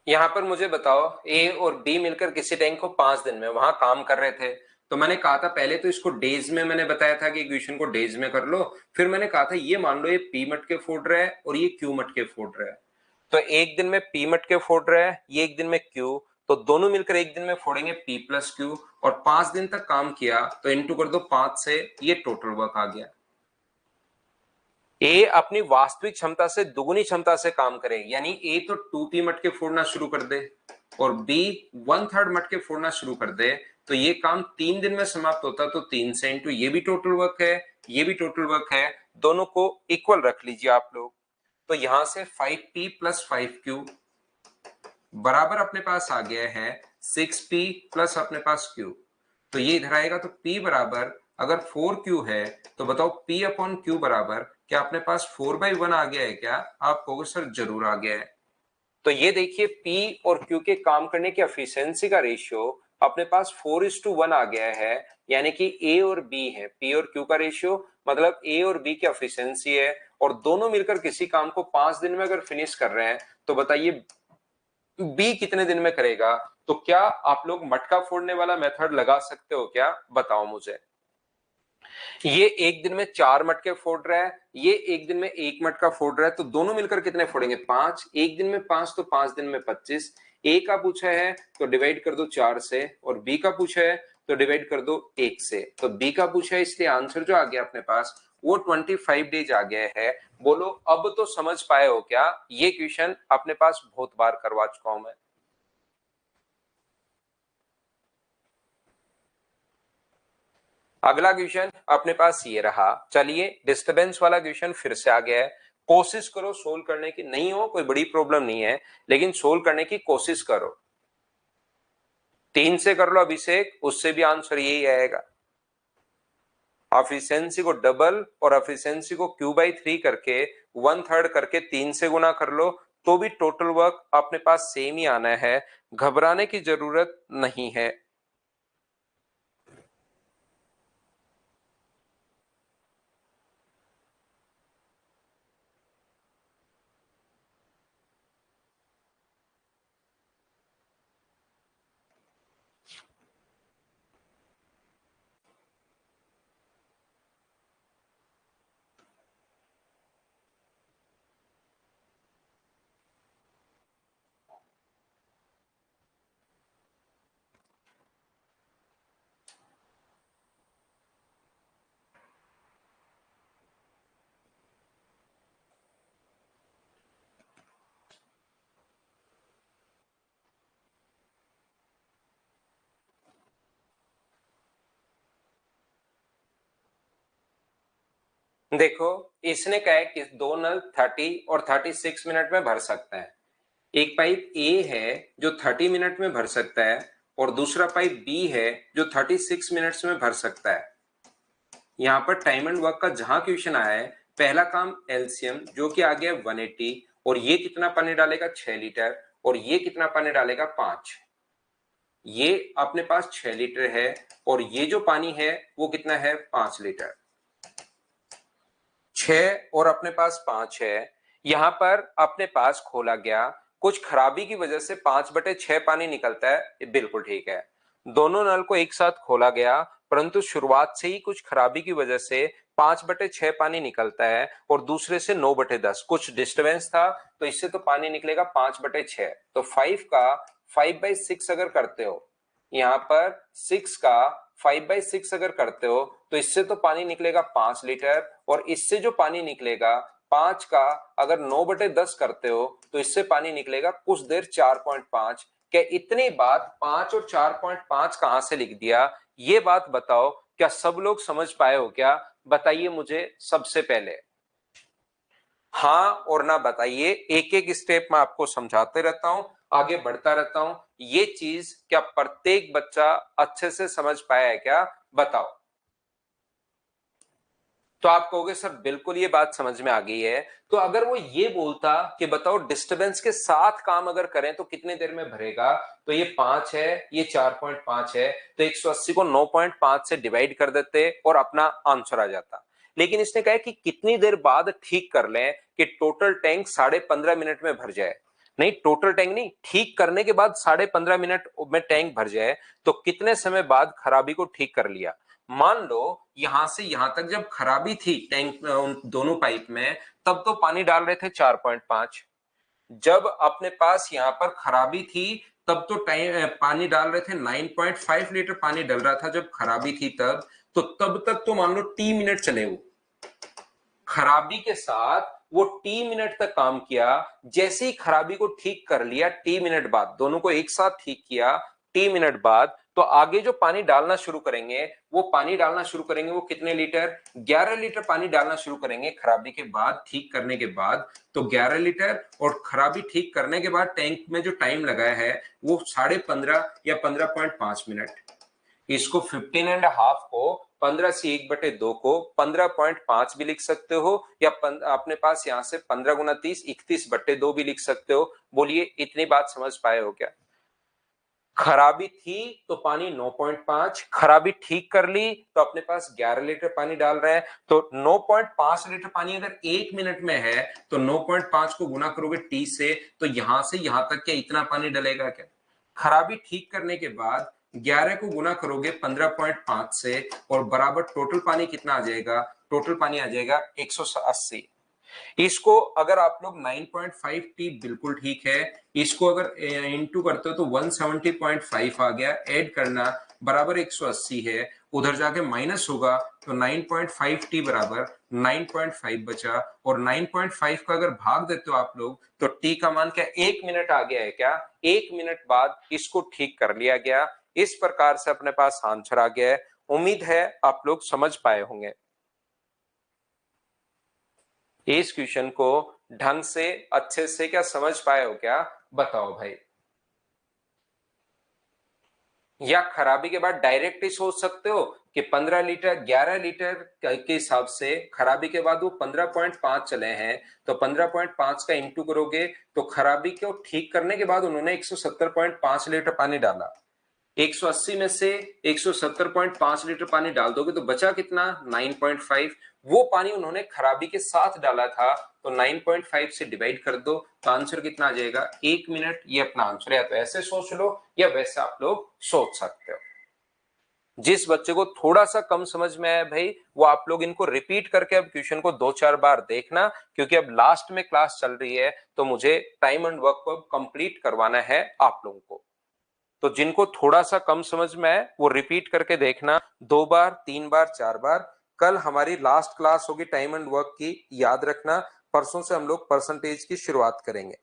यहां पर मुझे बताओ, ए और बी मिलकर किसी टैंक को 5 दिन में वहां काम कर रहे थे। तो मैंने कहा था पहले तो इसको डेज में, मैंने बताया था कि इक्वेशन को डेज में कर लो। फिर मैंने कहा था ये मान लो ये पी मटके फोड़ रहा है और ये क्यू मटके फोड़ रहा है। तो एक दिन में पी मटके फोड़ रहा है, ये एक दिन में क्यू, तो दोनों मिलकर एक दिन में फोड़ेंगे पी प्लस क्यू। और 5 दिन तक काम किया तो इंटू कर दो 5 से, ये टोटल वर्क आ गया। ए अपनी वास्तविक क्षमता से दुगुनी क्षमता से काम करे, यानी ए तो 2p मटके फोड़ना शुरू कर दे और बी 1/3 मटके फोड़ना शुरू कर दे, तो ये काम 3 दिन में समाप्त होता। तो 3 से इंटू ये भी टोटल वर्क है, ये भी टोटल वर्क है, दोनों को इक्वल रख लीजिए आप लोग। तो यहां से 5p प्लस 5q बराबर अपने पास आ गया है 6p प्लस अपने पास q। तो ये इधर आएगा तो p बराबर, अगर 4q है तो बताओ p अपॉन q बराबर, क्या अपने पास 4/1 आ गया है क्या? आप कहोगे सर जरूर आ गया है। तो ये देखिए P और Q के काम करने की एफिशिएंसी का रेशियो अपने पास 4:1 आ गया है, यानी कि A और B है, P और Q का रेशियो मतलब A और B की एफिशिएंसी है, और दोनों मिलकर किसी काम को 5 दिन में अगर फिनिश कर रहे हैं तो बताइए बी कितने दिन में करेगा। तो क्या आप लोग मटका फोड़ने वाला मेथड लगा सकते हो क्या, बताओ मुझे। ये एक दिन में 4 मटके फोड़ रहा है, ये एक दिन में 1 मटका फोड़ रहा है, तो दोनों मिलकर कितने फोड़ेंगे 5, एक दिन में 5 तो 5 दिन में 25। ए का पूछा है तो डिवाइड कर दो 4 से, और बी का पूछा है तो डिवाइड कर दो 1 से। तो बी का पूछा है इसलिए आंसर जो आ गया अपने पास वो 25 डेज आ गया है। बोलो अब तो समझ पाए हो क्या, ये क्वेश्चन अपने पास बहुत बार करवा चुका हूं मैं। अगला क्वेश्चन अपने पास ये रहा, चलिए डिस्टरबेंस वाला क्वेश्चन फिर से आ गया है। कोशिश करो सोल्व करने की, नहीं हो कोई बड़ी प्रॉब्लम नहीं है, लेकिन सोल्व करने की कोशिश करो। 3 से कर लो अभिषेक, उससे भी आंसर यही आएगा। एफिशिएंसी को डबल और एफिशिएंसी को Q/3 करके 1/3 करके 3 से गुना कर लो, तो भी टोटल वर्क अपने पास सेम ही आना है, घबराने की जरूरत नहीं है। देखो इसने कहा है कि दो नल 30 और 36 मिनट में भर सकता है। एक पाइप ए है जो 30 मिनट में भर सकता है, और दूसरा पाइप बी है जो 36 मिनट्स में भर सकता है। यहाँ पर टाइम एंड वर्क का जहां क्वेश्चन आया है, पहला काम एलसीएम जो कि आ गया 180, और ये कितना पानी डालेगा 6 लीटर, और ये कितना पानी डालेगा 5। ये अपने पास 6 लीटर है, और ये जो पानी है वो कितना है 5 लीटर। 6 और अपने पास 5 है, यहां पर अपने पास खोला गया, कुछ खराबी की वजह से 5/6 पानी निकलता है, ये बिल्कुल ठीक है। दोनों नल को एक साथ खोला गया, परंतु शुरुआत से ही कुछ खराबी की वजह से 5/6 पानी निकलता है, और दूसरे से 9/10 कुछ डिस्टर्बेंस था, तो इससे तो पानी निकलेगा 5/6। तो 5 का 5/6 अगर करते हो, यहां पर 6 का 5/6 अगर करते हो तो इससे तो पानी निकलेगा 5 लीटर, और इससे जो पानी निकलेगा 5 का अगर 9/10 करते हो तो इससे पानी निकलेगा कुछ देर 4.5। क्या इतनी बात 5 और 4.5 कहां से लिख दिया, ये बात बताओ, क्या सब लोग समझ पाए हो क्या? बताइए मुझे सबसे पहले, हाँ और ना बताइए। एक एक स्टेप में आपको समझाते रहता हूं, आगे बढ़ता रहता हूं। ये चीज क्या प्रत्येक बच्चा अच्छे से समझ पाया है क्या? बताओ। तो आप कहोगे सर बिल्कुल ये बात समझ में आ गई है। तो अगर वो ये बोलता कि बताओ डिस्टरबेंस के साथ काम अगर करें तो कितने देर में भरेगा, तो ये 5 है, ये 4.5 है, तो 180 को 9.5 से डिवाइड कर देते और अपना आंसर आ जाता। लेकिन इसने कहा कि कितनी देर बाद ठीक कर लें कि टोटल टैंक 15.5 मिनट में भर जाए। नहीं, टोटल टैंक नहीं, ठीक करने के बाद 15.5 मिनट में टैंक भर जाए। तो कितने समय बाद खराबी को ठीक कर लिया? मान लो यहां से यहां तक जब खराबी थी टैंक उन दोनों पाइप में, तब तो पानी डाल रहे थे 4.5। जब अपने पास यहां पर खराबी थी तब तो टाइम पानी डाल रहे थे 9.5 लीटर पानी डल रहा था जब खराबी थी तब। तो तब तक तो मान लो T मिनट चले वो खराबी के साथ, वो T मिनट तक काम किया। जैसे ही खराबी को ठीक कर लिया T मिनट बाद, दोनों को एक साथ ठीक किया T मिनट बाद, तो आगे जो पानी डालना शुरू करेंगे वो पानी डालना शुरू करेंगे वो कितने लीटर? 11 लीटर पानी डालना शुरू करेंगे खराबी के बाद, ठीक करने के बाद। तो 11 लीटर, और खराबी ठीक करने के बाद टैंक में जो टाइम लगाया है वो 15.5 या 15.5 मिनट। इसको 15.5 को 15 से 1/2 को 15.5 भी लिख सकते हो, या अपने पास यहां से 15 गुना 30 31/2 भी लिख सकते हो। बोलिए इतनी बात समझ पाए हो क्या? खराबी थी तो पानी 9.5, खराबी ठीक कर ली तो अपने पास 11 लीटर पानी डाल रहा है। तो 9.5 लीटर पानी अगर 1 मिनट में है तो 9.5 को गुना करोगे T से, तो यहां से यहां तक क्या इतना पानी डलेगा क्या? खराबी ठीक करने के बाद 11 को गुना करोगे 15.5 से, और बराबर टोटल पानी कितना आ जाएगा? टोटल पानी आ जाएगा 180। इसको अगर आप लोग 9.5 T बिल्कुल ठीक है, इसको अगर इनटू करते हो तो 170.5 आ गया, ऐड करना बराबर 180 है, उधर जाके माइनस होगा तो 9.5T बराबर 9.5 बचा। और 9.5 का अगर भाग देते हो आप लोग तो T का मान क्या 1 मिनट आ गया है क्या? 1 मिनट बाद इसको ठीक कर लिया गया। इस प्रकार से अपने पास आंसर आ गया है। उम्मीद है आप लोग समझ पाए होंगे। इस क्वेश्चन को ढंग से अच्छे से क्या समझ पाए हो क्या? बताओ भाई। या खराबी के बाद डायरेक्ट ही सोच सकते हो कि 15 लीटर 11 लीटर के हिसाब से खराबी के बाद वो 15.5 चले हैं, तो 15.5 का इंटू करोगे तो खराबी को ठीक करने के बाद उन्होंने 170.5 लीटर पानी डाला। 180 में से 170.5 लीटर पानी डाल दोगे तो बचा कितना? 9.5। वो पानी उन्होंने खराबी के साथ डाला था, तो 9.5 से डिवाइड कर दो तो आंसर कितना आ जाएगा? 1 मिनट। ये अपना आंसर है। तो ऐसे सोच लो या वैसे आप लोग सोच सकते हो। जिस बच्चे को थोड़ा सा कम समझ में आया भाई, वो आप लोग इनको रिपीट करके अब क्वेश्चन को 2-4 बार देखना, क्योंकि अब लास्ट में क्लास चल रही है तो मुझे टाइम एंड वर्क को कंप्लीट करवाना है आप लोगों को। तो जिनको थोड़ा सा कम समझ में आए वो रिपीट करके देखना 2 बार 3 बार 4 बार। कल हमारी लास्ट क्लास होगी टाइम एंड वर्क की, याद रखना। परसों से हम लोग परसेंटेज की शुरुआत करेंगे।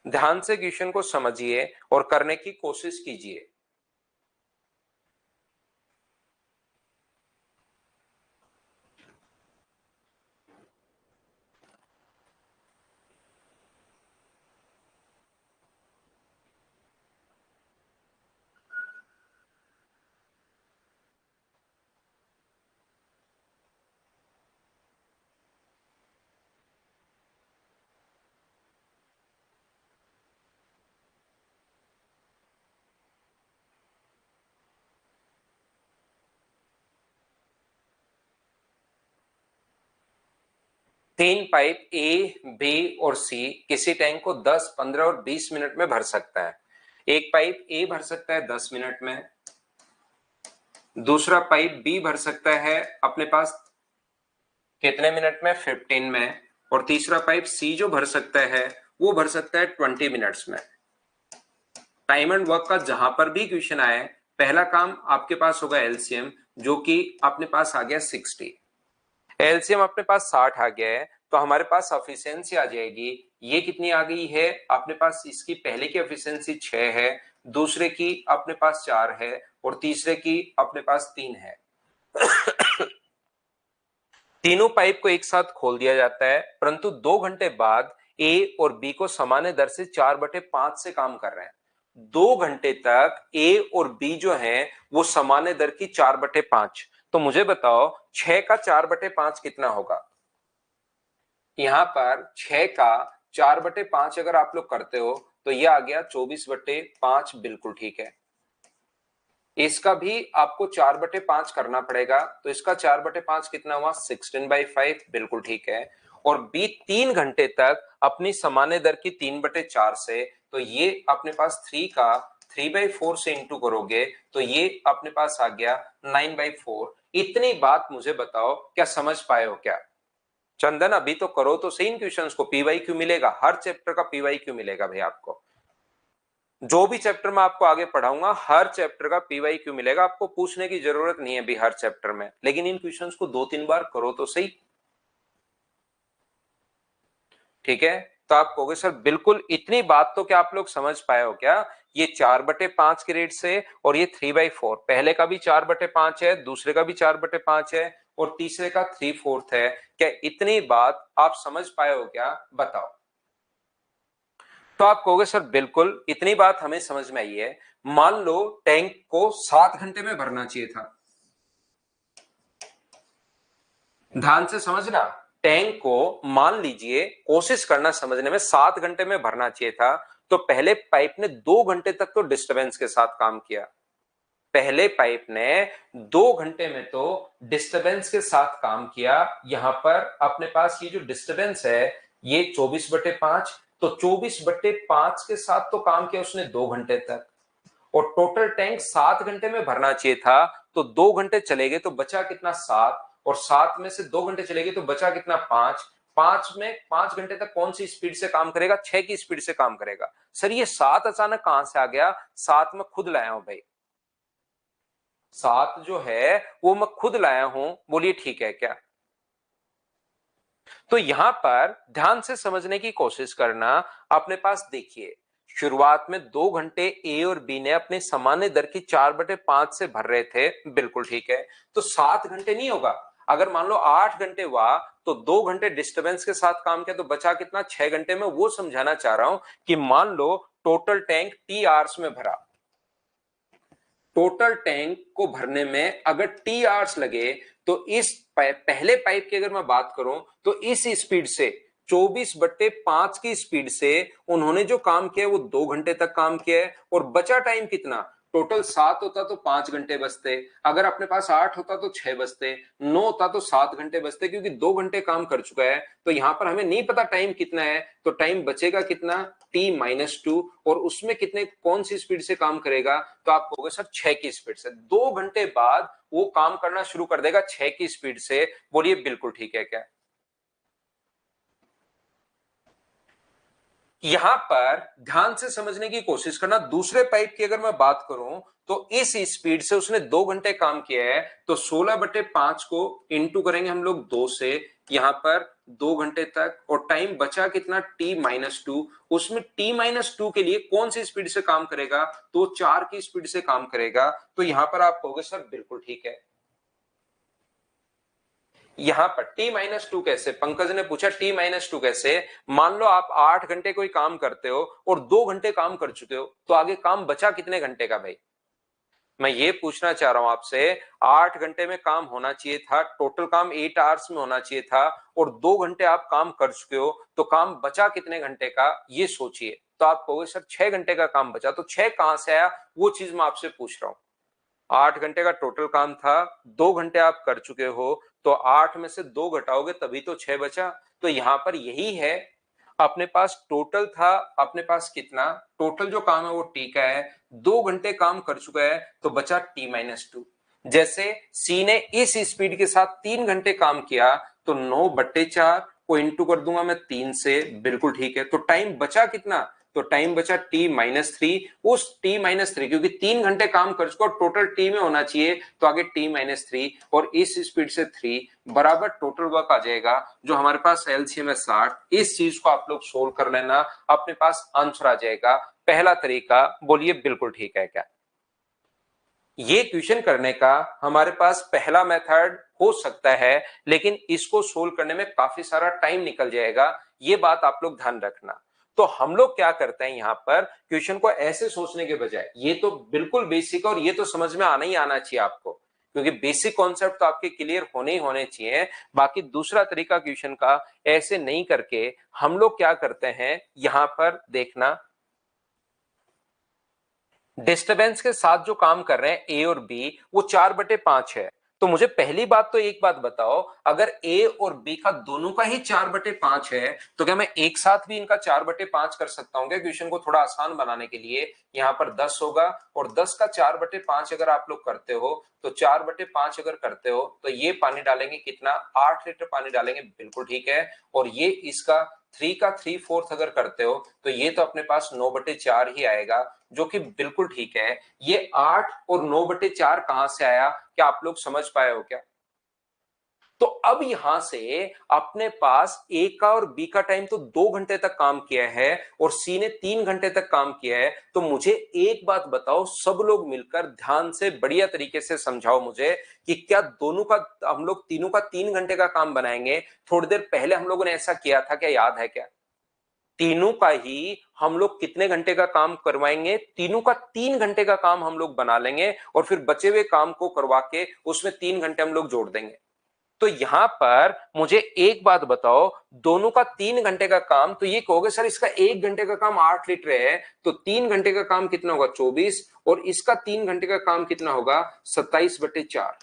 ध्यान से क्वेश्चन को समझिए और करने की कोशिश कीजिए। तीन पाइप ए, बी और सी किसी टैंक को 10, 15 और 20 मिनट में भर सकता है। एक पाइप ए भर सकता है 10 मिनट में, दूसरा पाइप बी भर सकता है अपने पास कितने मिनट में, 15 में। और तीसरा पाइप सी जो भर सकता है वो भर सकता है 20 मिनट्स में। टाइम एंड वर्क का जहां पर भी क्वेश्चन आए, पहला काम आपके पास होगा एलसीएम, जो कि अपने पास आ गया 60। एलसीएम अपने पास 60 आ गया है, तो हमारे पास एफिशिएंसी आ जाएगी। ये कितनी आ गई है अपने पास, इसकी पहले की एफिशिएंसी 6 है, दूसरे की अपने पास 4 है, और तीसरे की अपने पास 3 है। तीनों पाइप को एक साथ खोल दिया जाता है, परंतु 2 घंटे बाद ए और बी को समान दर से 4/5 से काम कर रहे हैं। 2 घंटे तक ए और बी जो है वो समान दर की 4/5। तो मुझे बताओ 6 का 4/5 कितना होगा। यहां पर 6 का 4/5 अगर आप लोग करते हो तो यह आ गया 24/5। बिल्कुल ठीक है। इसका भी आपको 4/5 करना पड़ेगा, तो इसका 4/5 कितना हुआ, 16/5। बिल्कुल ठीक है। और बी 3 घंटे तक अपनी सामान्य दर की 3/4 से, तो ये अपने पास 3 का 3/4 से इंटू करोगे तो ये अपने पास आ गया 9/4। इतनी बात मुझे बताओ, क्या समझ पाए हो क्या। चंदन अभी तो करो तो सही इन क्वेश्चंस को, पीवाईक्यू मिलेगा, हर चैप्टर का पीवाईक्यू मिलेगा भाई आपको। जो भी चैप्टर में आपको आगे पढ़ाऊंगा हर चैप्टर का पीवाईक्यू मिलेगा, आपको पूछने की जरूरत नहीं है भी हर चैप्टर में, लेकिन इन क्वेश्चंस को 2-3 बार करो तो सही। ठीक है, तो आप कहोगे सर बिल्कुल इतनी बात तो क्या आप लोग समझ पाए हो क्या। ये 4/5 के रेट से, और ये 3/4, पहले का भी 4/5 है, दूसरे का भी 4/5 है, और तीसरे का 3/4 है। क्या इतनी बात आप समझ पाए हो क्या, बताओ। तो आप कहोगे सर बिल्कुल इतनी बात हमें समझ में आई है। मान लो टैंक को 7 घंटे में भरना चाहिए था। ध्यान से समझना, टैंक को मान लीजिए कोशिश करना समझने में 7 घंटे में भरना चाहिए था, तो पहले पाइप ने 2 घंटे तक तो डिस्टरबेंस के साथ काम किया। पहले पाइप ने 2 घंटे में तो डिस्टरबेंस के साथ काम किया। यहां पर अपने पास ये जो डिस्टरबेंस है ये 24/5, तो 24/5 के साथ तो काम किया उसने 2 घंटे तक। और टोटल टैंक 7 घंटे में भरना चाहिए था, तो 2 घंटे चले गए तो बचा कितना, 7। और 7 में से 2 घंटे चले गए तो बचा कितना, 5। 5 में 5 घंटे तक कौन सी स्पीड से काम करेगा, 6 की स्पीड से काम करेगा। सर ये 7 अचानक कहां से आ गया, 7 में खुद लाया हूं भाई, 7 जो है वो मैं खुद लाया हूं। बोलिए ठीक है क्या। तो यहां पर ध्यान से समझने की कोशिश करना। अपने पास देखिए शुरुआत में 2 घंटे ए और बी ने अपने सामान्य दर की 4/5 से भर रहे थे। बिल्कुल ठीक है, तो 7 घंटे नहीं होगा। अगर मान लो 8 घंटे हुआ तो 2 घंटे डिस्टरबेंस के साथ काम किया तो बचा कितना, 6 घंटे में। वो समझाना चाह रहा हूं कि मान लो टोटल टैंक टी आवर्स में भरा, टोटल टैंक को भरने में अगर टी आवर्स लगे, तो इस पहले पाइप की अगर मैं बात करूं तो इस स्पीड से 24/5 की स्पीड से उन्होंने जो काम किया है वो 2 घंटे तक काम किया है। और बचा टाइम कितना, टोटल 7 होता तो 5 घंटे बचते, अगर अपने पास 8 होता तो 6 बचते, 9 होता तो 7 घंटे बचते, क्योंकि 2 घंटे काम कर चुका है। तो यहां पर हमें नहीं पता टाइम कितना है, तो टाइम बचेगा कितना, t-2। और उसमें कितने कौन सी स्पीड से काम करेगा, तो आप कहोगे सर 6 की स्पीड से। 2 घंटे बाद वो काम करना शुरू कर देगा 6 की स्पीड से। बोलिए बिल्कुल ठीक है क्या। यहां पर ध्यान से समझने की कोशिश करना। दूसरे पाइप की अगर मैं बात करूं तो इस स्पीड से उसने 2 घंटे काम किया है, तो 16/5 को इंटू करेंगे हम लोग 2 से, यहां पर 2 घंटे तक। और टाइम बचा कितना, t-2। उसमें t-2 के लिए कौन सी स्पीड से काम करेगा, तो 4 की स्पीड से काम करेगा। तो यहां पर आप कहोगे सर बिल्कुल ठीक है। यहां पर t-2 कैसे, पंकज ने पूछा t-2 कैसे। मान लो आप 8 घंटे कोई काम करते हो और 2 घंटे काम कर चुके हो, तो आगे काम बचा कितने घंटे का भाई। मैं ये पूछना चाह रहा हूं आपसे, 8 घंटे में काम होना चाहिए था, टोटल काम 8 आवर्स में होना चाहिए था, और 2 घंटे आप काम कर चुके हो, तो काम बचा कितने घंटे का, ये सोचिए। तो आप कहोगे सर 6 घंटे का काम बचा, तो 6 कहां से आया, वो चीज मैं आपसे पूछ रहा हूं। 8 घंटे का टोटल काम था, 2 घंटे आप कर चुके हो, तो 8 में से 2 घटाओगे तभी तो 6 बचा। तो यहां पर यही है, अपने पास टोटल था, अपने पास कितना, टोटल जो काम है वो टी का है, 2 घंटे काम कर चुका है तो बचा t-2। जैसे सी ने इस स्पीड के साथ 3 घंटे काम किया तो 9/4 को इंटू कर दूंगा मैं 3 से, बिल्कुल ठीक है। तो टाइम बचा कितना, तो टाइम बचा t-3। उस t-3 क्योंकि 3 घंटे काम कर चुका और टोटल टी में होना चाहिए, तो आगे t-3 और इस स्पीड से 3 बराबर टोटल वर्क आ जाएगा जो हमारे पास एलसीएम है 60। इस चीज को आप लोग सोल्व कर लेना, अपने पास आंसर आ जाएगा। पहला तरीका बोलिए बिल्कुल ठीक है क्या? ये क्वेश्चन करने का हमारे पास पहला मेथड हो सकता है, लेकिन इसको सोल्व करने में काफी सारा टाइम निकल जाएगा, ये बात आप लोग ध्यान रखना। तो हम लोग क्या करते हैं, यहां पर क्वेश्चन को ऐसे सोचने के बजाय, ये तो बिल्कुल बेसिक और ये तो समझ में आना ही आना चाहिए आपको, क्योंकि बेसिक कॉन्सेप्ट तो आपके क्लियर होने ही होने चाहिए। बाकी दूसरा तरीका क्वेश्चन का ऐसे नहीं करके हम लोग क्या करते हैं, यहां पर देखना, डिस्टरबेंस के साथ जो काम कर रहे हैं ए और बी वो 4/5 है। तो मुझे पहली बात तो एक बात बताओ, अगर ए और बी का दोनों का ही 4/5 है तो क्या मैं एक साथ भी इनका 4/5 कर सकता हूँ क्या? क्वेश्चन को थोड़ा आसान बनाने के लिए यहाँ पर 10 होगा और 10 का 4/5 अगर आप लोग करते हो तो 4/5 अगर करते हो तो ये पानी डालेंगे कितना, 8 लीटर पानी डालेंगे, बिल्कुल ठीक है। और ये इसका 3 का 3/4 अगर करते हो तो ये तो अपने पास 9/4 ही आएगा, जो कि बिल्कुल ठीक है। ये 8 और 9/4 कहां से आया, क्या आप लोग समझ पाए हो क्या? तो अब यहां से अपने पास ए का और बी का टाइम तो 2 घंटे तक काम किया है और सी ने 3 घंटे तक काम किया है। तो मुझे एक बात बताओ, सब लोग मिलकर ध्यान से बढ़िया तरीके से समझाओ मुझे कि क्या दोनों का, हम लोग तीनों का 3 घंटे का काम बनाएंगे? थोड़ी देर पहले हम लोगों ने ऐसा किया था, क्या याद है क्या? तीनों का ही हम लोग कितने घंटे का काम करवाएंगे, तीनों का 3 घंटे का काम हम लोग बना लेंगे और फिर बचे हुए काम को करवा के उसमें 3 घंटे हम लोग जोड़ देंगे। तो यहां पर मुझे एक बात बताओ, दोनों का 3 घंटे का काम, तो ये कहोगे सर इसका 1 घंटे का काम 8 लीटर है, तो 3 घंटे का काम कितना होगा, 24, और इसका 3 घंटे का काम कितना होगा, 27/4।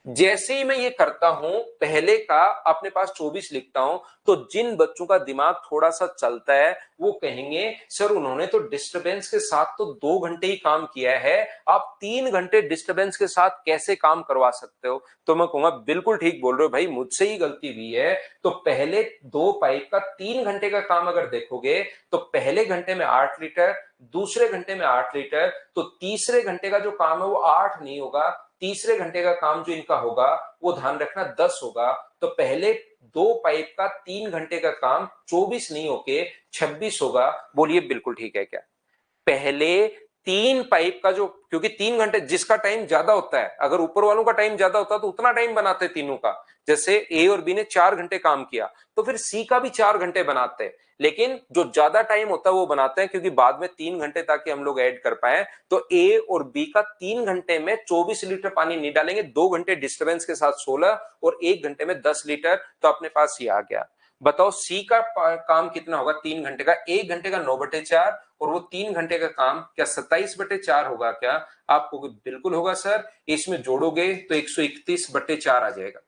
जैसे ही मैं ये करता हूं, पहले का अपने पास 24 लिखता हूं, तो जिन बच्चों का दिमाग थोड़ा सा चलता है वो कहेंगे सर उन्होंने तो डिस्टरबेंस के साथ तो 2 घंटे ही काम किया है, आप 3 घंटे डिस्टरबेंस के साथ कैसे काम करवा सकते हो? तो मैं कहूंगा बिल्कुल ठीक बोल रहे हो भाई, मुझसे ही गलती हुई है। तो पहले 2 पाइप का 3 घंटे का काम अगर देखोगे तो पहले घंटे में 8 लीटर, दूसरे घंटे में 8 लीटर, तो तीसरे घंटे का जो काम है वो 8 नहीं होगा, तीसरे घंटे का काम जो इनका होगा वो ध्यान रखना 10 होगा। तो पहले 2 पाइप का 3 घंटे का काम 24 नहीं होके 26 होगा। बोलिए बिल्कुल ठीक है क्या? पहले 3 पाइप का जो, क्योंकि 3 घंटे जिसका टाइम ज्यादा होता है, अगर ऊपर वालों का टाइम ज्यादा होता तो उतना टाइम बनाते तीनों का। जैसे ए और बी ने 4 घंटे काम किया तो फिर सी का भी 4 घंटे बनाते हैं, लेकिन जो ज्यादा टाइम होता है वो बनाते हैं क्योंकि बाद में 3 घंटे ताकि हम लोग ऐड कर पाए। तो ए और बी का 3 घंटे में 24 लीटर पानी नहीं डालेंगे, 2 घंटे डिस्टर्बेंस के साथ 16 और 1 घंटे में 10 लीटर, तो अपने पास ये आ गया। बताओ सी का काम कितना होगा 3 घंटे का, 1 घंटे का 9/4 और वो 3 घंटे का काम क्या 27/4 होगा क्या? आपको बिल्कुल होगा सर, इसमें जोड़ोगे तो 131/4 आ जाएगा।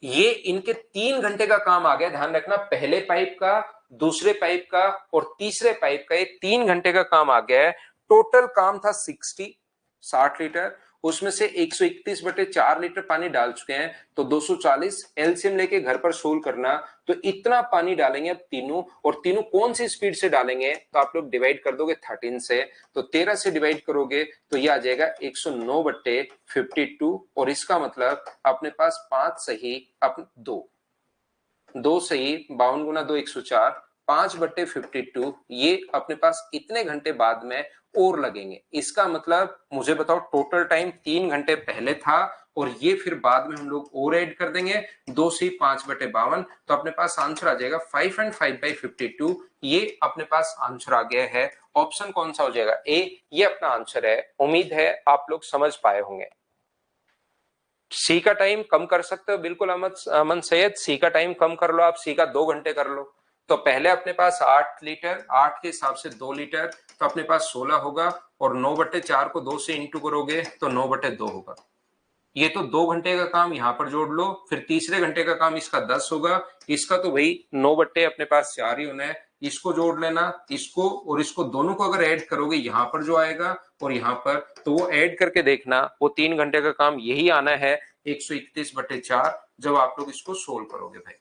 ये इनके 3 घंटे का काम आ गया, ध्यान रखना, पहले पाइप का, दूसरे पाइप का और तीसरे पाइप का, ये 3 घंटे का काम आ गया है। टोटल काम था 60 लीटर, उसमें से 131/4 लीटर पानी डाल चुके हैं, तो 240। एलसीएम लेके घर पर सोल्व करना, तो इतना पानी डालेंगे अब तीनों, और तीनों कौन सी स्पीड से डालेंगे, तो आप लोग डिवाइड कर दोगे 13 से, तो 13 से डिवाइड करोगे तो ये आ जाएगा 109/52, और इसका मतलब अपने पास 5 सही, अपने 2 सही, 52 गुना 2 104, 5/52, ये अपने पास इतने घंटे बाद में और लगेंगे। इसका मतलब मुझे बताओ, टोटल टाइम 3 घंटे पहले था और ये फिर बाद में हम लोग और ऐड कर देंगे 2 से 5/52, तो अपने पास आंसर आ जाएगा 5 and 5/52। ये अपने पास आंसर आ गया है। ऑप्शन कौन सा हो जाएगा, ए, ये अपना आंसर है। उम्मीद है आप लोग समझ पाए होंगे। सी का टाइम कम कर सकते हो, बिल्कुल अमन सैयद, सी का टाइम कम कर लो आप, सी का 2 घंटे कर लो। तो पहले अपने पास 8 लीटर, 8 के हिसाब से 2 लीटर, तो अपने पास 16 होगा, और 9/4 को 2 से इंटू करोगे तो 9/2 होगा। ये तो 2 घंटे का काम यहां पर जोड़ लो, फिर तीसरे घंटे का काम इसका 10 होगा, इसका तो भाई 9 बट्टे अपने पास 4 ही होना है, इसको जोड़ लेना, इसको और इसको दोनों को अगर ऐड करोगे यहां पर जो आएगा और यहां पर, तो वो ऐड करके देखना वो 3 घंटे का काम यही आना है 131/4 जब आप लोग इसको सोल्व करोगे भाई।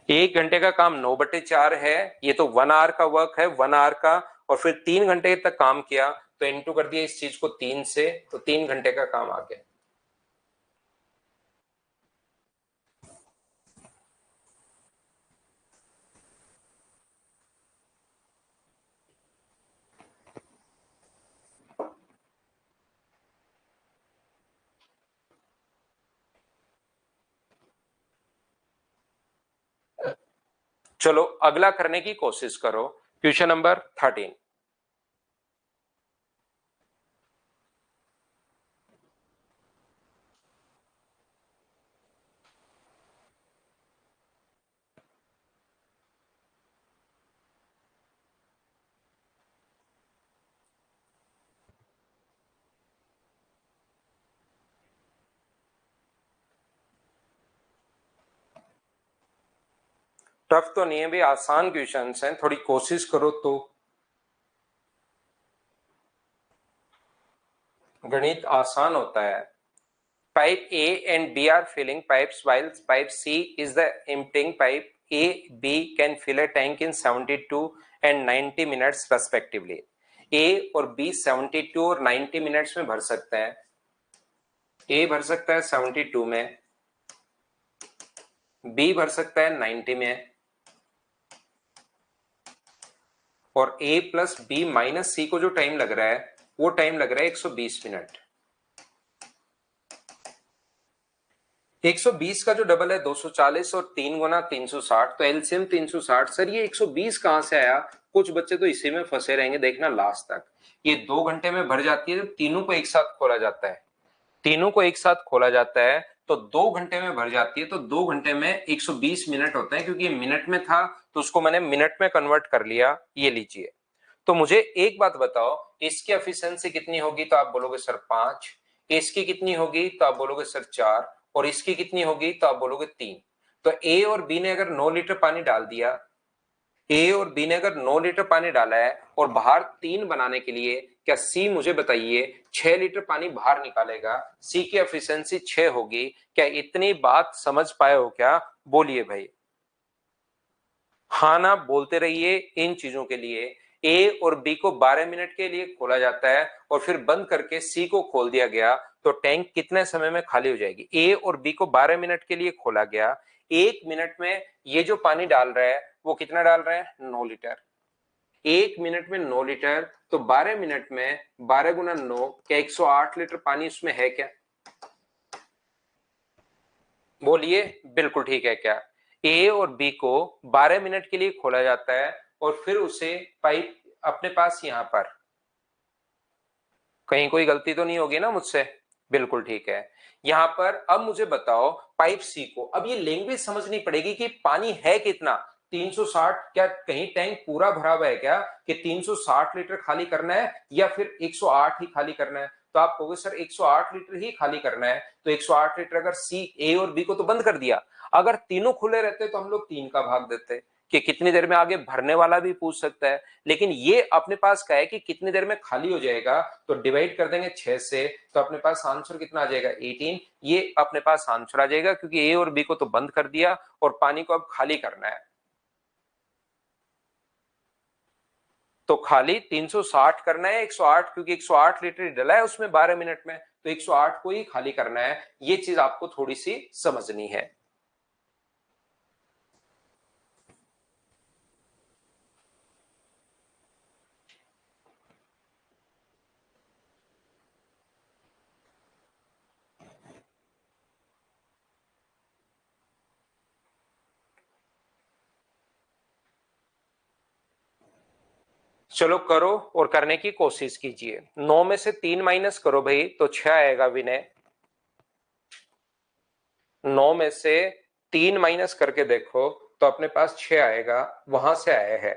एक घंटे का काम 9/4 है, ये तो 1 आवर का वर्क है, 1 आवर का, और फिर 3 घंटे तक काम किया तो इनटू कर दिया इस चीज को 3 से, तो 3 घंटे का काम आ गया। चलो अगला करने की कोशिश करो, क्वेश्चन नंबर 13। टफ तो नहीं है भाई, आसान क्वेश्चन हैं, थोड़ी कोशिश करो तो। गणित आसान होता है। Pipe A and B are filling pipes while pipe C is the emptying pipe. A, B can fill a tank in 72 and 90 minutes respectively. A और B 72 और 90 मिनट्स में भर सकते हैं। A भर सकता है 72 में, B भर सकता है 90 में, और A plus B minus C को जो टाइम लग रहा है वो टाइम लग रहा है 120 मिनट। 120 का जो डबल है 240 और 3 गुना 360, तो एलसीएम 360। सर ये 120 कहां से आया? कुछ बच्चे तो इसी में फंसे रहेंगे, देखना लास्ट तक। ये 2 घंटे में भर जाती है जब तीनों को एक साथ खोला जाता है। तीनों को एक साथ खोला जाता है तो 2 घंटे में भर जाती है, तो 2 घंटे में 120 मिनट होता है, क्योंकि ये मिनट में था तो उसको मैंने मिनट में कन्वर्ट कर लिया। ये लीजिए। तो मुझे एक बात बताओ, इसकी एफिशिएंसी कितनी होगी? तो आप बोलोगे सर 5। इसकी कितनी होगी? तो आप बोलोगे सर 4। और इसकी कितनी होगी? तो आप बोलोगे 3। तो ए और बी ने अगर 9 लीटर पानी डाल दिया, ए और बी ने अगर 9 लीटर पानी डाला है और बाहर 3 बनाने के लिए, क्या सी मुझे बताइए 6 लीटर पानी बाहर निकालेगा? सी की एफिशिएंसी 6 होगी। क्या इतनी बात समझ पाए हो क्या? बोलिए भाई। हाँ ना बोलते रहिए इन चीजों के लिए। ए और बी को 12 मिनट के लिए खोला जाता है और फिर बंद करके सी को खोल दिया गया, तो टैंक कितने समय में खाली हो जाएगी? ए और बी को 12 मिनट के लिए खोला गया, 1 मिनट में ये जो पानी डाल रहा है वो कितना डाल रहा है? 9 लीटर। 1 मिनट में 9 लीटर, तो 12 मिनट में 12 गुना 9, क्या 108 लीटर पानी उसमें है क्या? बोलिए बिल्कुल ठीक है क्या? ए और बी को 12 मिनट के लिए खोला जाता है और फिर उसे पाइप अपने पास यहां पर, कहीं कोई गलती तो नहीं होगी ना मुझसे? बिल्कुल ठीक है। यहां पर अब मुझे बताओ पाइप सी को, अब ये लैंग्वेज समझनी पड़ेगी कि पानी है कितना। 360, क्या कहीं टैंक पूरा भरा हुआ है क्या कि 360 लीटर खाली करना है या फिर 108 ही खाली करना है? तो आप कहोगे सर 108 लीटर ही खाली करना है, तो 108 लीटर अगर सी, ए और बी को तो बंद कर दिया, अगर तीनों खुले रहते तो हम लोग 3 का भाग देते कि कितनी देर में आगे भरने वाला भी पूछ सकता है। लेकिन ये अपने पास क्या है कि कितनी देर में खाली हो जाएगा, तो डिवाइड कर देंगे 6 से, तो अपने पास आंसर कितना आ जाएगा? 18। ये अपने पास आंसर आ जाएगा क्योंकि ए और बी को तो बंद कर दिया और पानी को अब खाली करना है। तो खाली 360 करना है, 108, क्योंकि 108 लीटर डला है उसमें 12 मिनट में, तो 108 को ही खाली करना है। ये चीज आपको थोड़ी सी समझनी है। चलो करो और करने की कोशिश कीजिए। 9 में से 3 माइनस करो भाई, तो 6 आएगा विनय। 9 में से 3 माइनस करके देखो तो अपने पास 6 आएगा, वहां से आया है।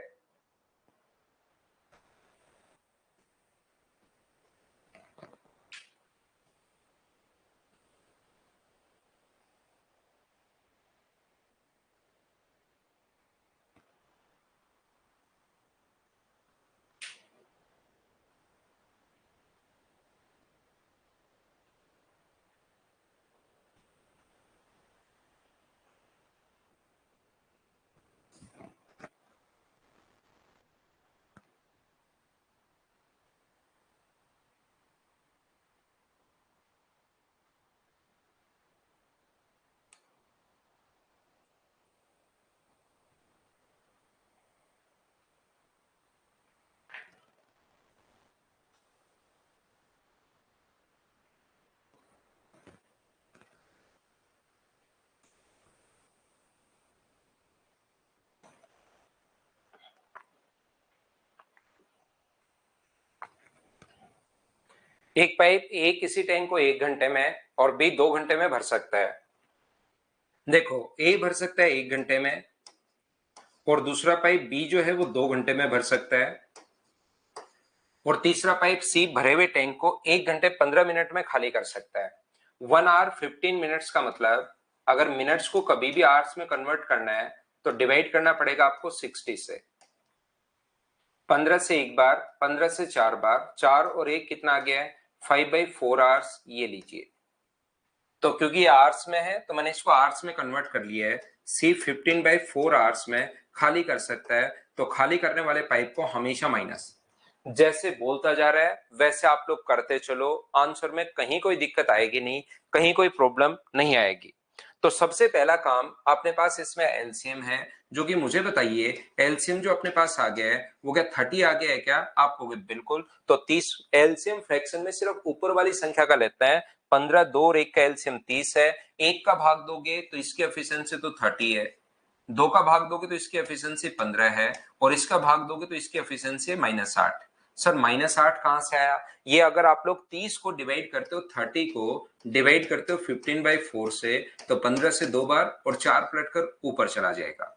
एक पाइप ए किसी टैंक को 1 घंटे में और बी 2 घंटे में भर सकता है। देखो ए भर सकता है 1 घंटे में और दूसरा पाइप बी जो है वो 2 घंटे में भर सकता है और तीसरा पाइप सी भरे हुए टैंक को 1 घंटे 15 मिनट में खाली कर सकता है। 1 hour 15 minutes का मतलब अगर मिनट्स को कभी भी आवर्स में कन्वर्ट करना है तो डिवाइड करना पड़ेगा आपको 60 से। 15 से एक बार, 15 से 4 बार, 4 और 1 कितना आ गया है 5/4 आवर्स। ये लीजिए, तो क्योंकि ये आवर्स में है तो मैंने इसको आवर्स में कन्वर्ट कर लिया है। सी 15/4 आवर्स में खाली कर सकता है, तो खाली करने वाले पाइप को हमेशा माइनस। जैसे बोलता जा रहा है वैसे आप लोग करते चलो, आंसर में कहीं कोई दिक्कत आएगी नहीं, कहीं कोई प्रॉब्लम नहीं आएगी। तो सबसे पहला काम अपने पास इसमें एलसीएम है, जो कि मुझे बताइए एलसीएम जो अपने पास आ गया है वो क्या 30 आ गया है क्या? आप कहोगे बिल्कुल। तो 30 एलसीएम फ्रैक्शन में सिर्फ ऊपर वाली संख्या का लेते हैं। 15, 2 और 1 का एलसीएम 30 है। 1 का भाग दोगे तो इसकी एफिशिएंसी तो 30 है, 2 का भाग दोगे तो इसकी एफिशिएंसी 15 है और इसका भाग दोगे तो इसकी एफिशिएंसी है -8। सर -8 कहां से आया? ये अगर आप लोग 30 को डिवाइड करते हो, 30 को डिवाइड करते हो 15/4 से, तो 15 से 2 बार और 4 पलट कर ऊपर चला जाएगा।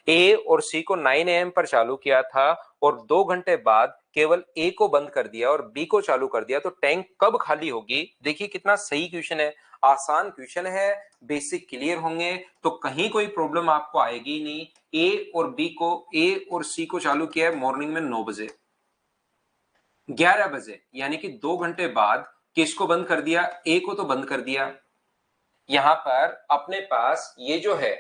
ए और सी को 9 AM पर चालू किया था और 2 घंटे बाद केवल ए को बंद कर दिया और बी को चालू कर दिया, तो टैंक कब खाली होगी? देखिए कितना सही क्वेश्चन है, आसान क्वेश्चन है, बेसिक क्लियर होंगे तो कहीं कोई प्रॉब्लम आपको आएगी नहीं। ए और सी को चालू किया है मॉर्निंग में 9 बजे, 11 बजे यानी कि 2 घंटे बाद किसको बंद कर दिया? ए को तो बंद कर दिया। यहां पर अपने पास ये जो है,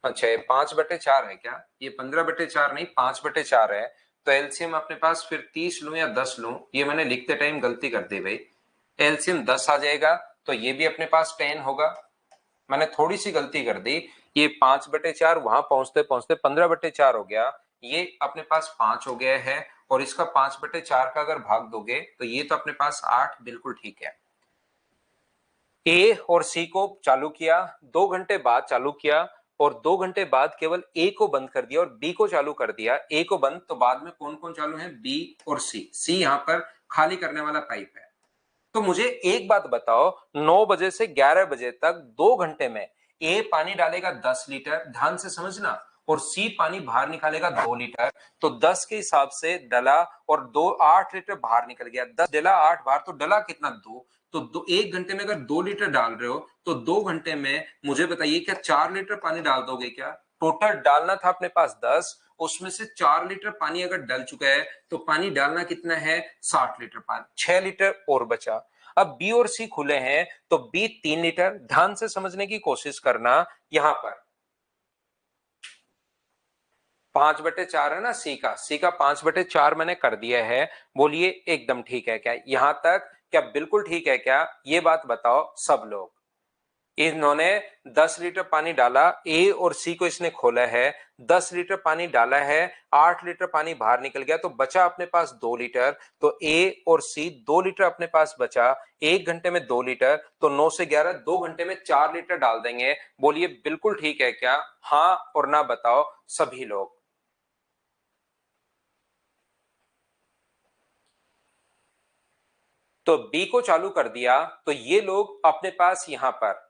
अच्छा ये 5/4 है क्या? ये 15/4 नहीं 5/4 है। तो एलसीएम अपने पास फिर 30 लूं या 10 लूं? ये मैंने लिखते टाइम गलती कर दी भाई। एलसीएम 10 आ जाएगा तो ये भी अपने पास 10 होगा। मैंने थोड़ी सी गलती कर दी, ये 5/4 वहां पहुंचते पहुंचते 15/4 हो गया, ये अपने पास 5 हो गया है और इसका 5/4 का अगर भाग दोगे तो ये तो अपने पास 8। बिल्कुल ठीक है। ए और सी को चालू किया, 2 घंटे बाद चालू किया और 2 घंटे बाद केवल ए को बंद कर दिया और बी को चालू कर दिया। ए को बंद, तो बाद में कौन कौन चालू है? बी और सी। सी यहां पर खाली करने वाला पाइप है। तो मुझे एक बात बताओ, 9 बजे से 11 बजे तक 2 घंटे में ए पानी डालेगा 10 लीटर, ध्यान से समझना, और सी पानी बाहर निकालेगा 2 लीटर। तो 10 के हिसाब से डला और 2 8 लीटर बाहर निकल गया। 10 डला 8 बाहर, तो डला कितना? 2। तो 1 घंटे में अगर 2 लीटर डाल रहे हो तो 2 घंटे में मुझे बताइए क्या 4 लीटर पानी डाल दोगे क्या? टोटल डालना था अपने पास 10, उसमें से 4 लीटर पानी अगर डल चुका है तो पानी डालना कितना है? 60 लीटर पानी, 6 लीटर और बचा। अब बी और सी खुले हैं तो बी 3 लीटर, ध्यान से समझने की कोशिश करना। यहां पर 5/4 है ना, सी का 5/4 मैंने कर दिया है। बोलिए एकदम ठीक है क्या? यहां तक क्या बिल्कुल ठीक है क्या? ये बात बताओ सब लोग। इन्होंने 10 लीटर पानी डाला, ए और सी को इसने खोला है, 10 लीटर पानी डाला है, 8 लीटर पानी बाहर निकल गया, तो बचा अपने पास 2 लीटर। तो ए और सी 2 लीटर अपने पास बचा, 1 घंटे में 2 लीटर, तो 9 से 11 2 घंटे में 4 लीटर डाल देंगे। बोलिए बिल्कुल ठीक है क्या? हाँ और ना बताओ सभी लोग। तो बी को चालू कर दिया तो ये लोग अपने पास यहां पर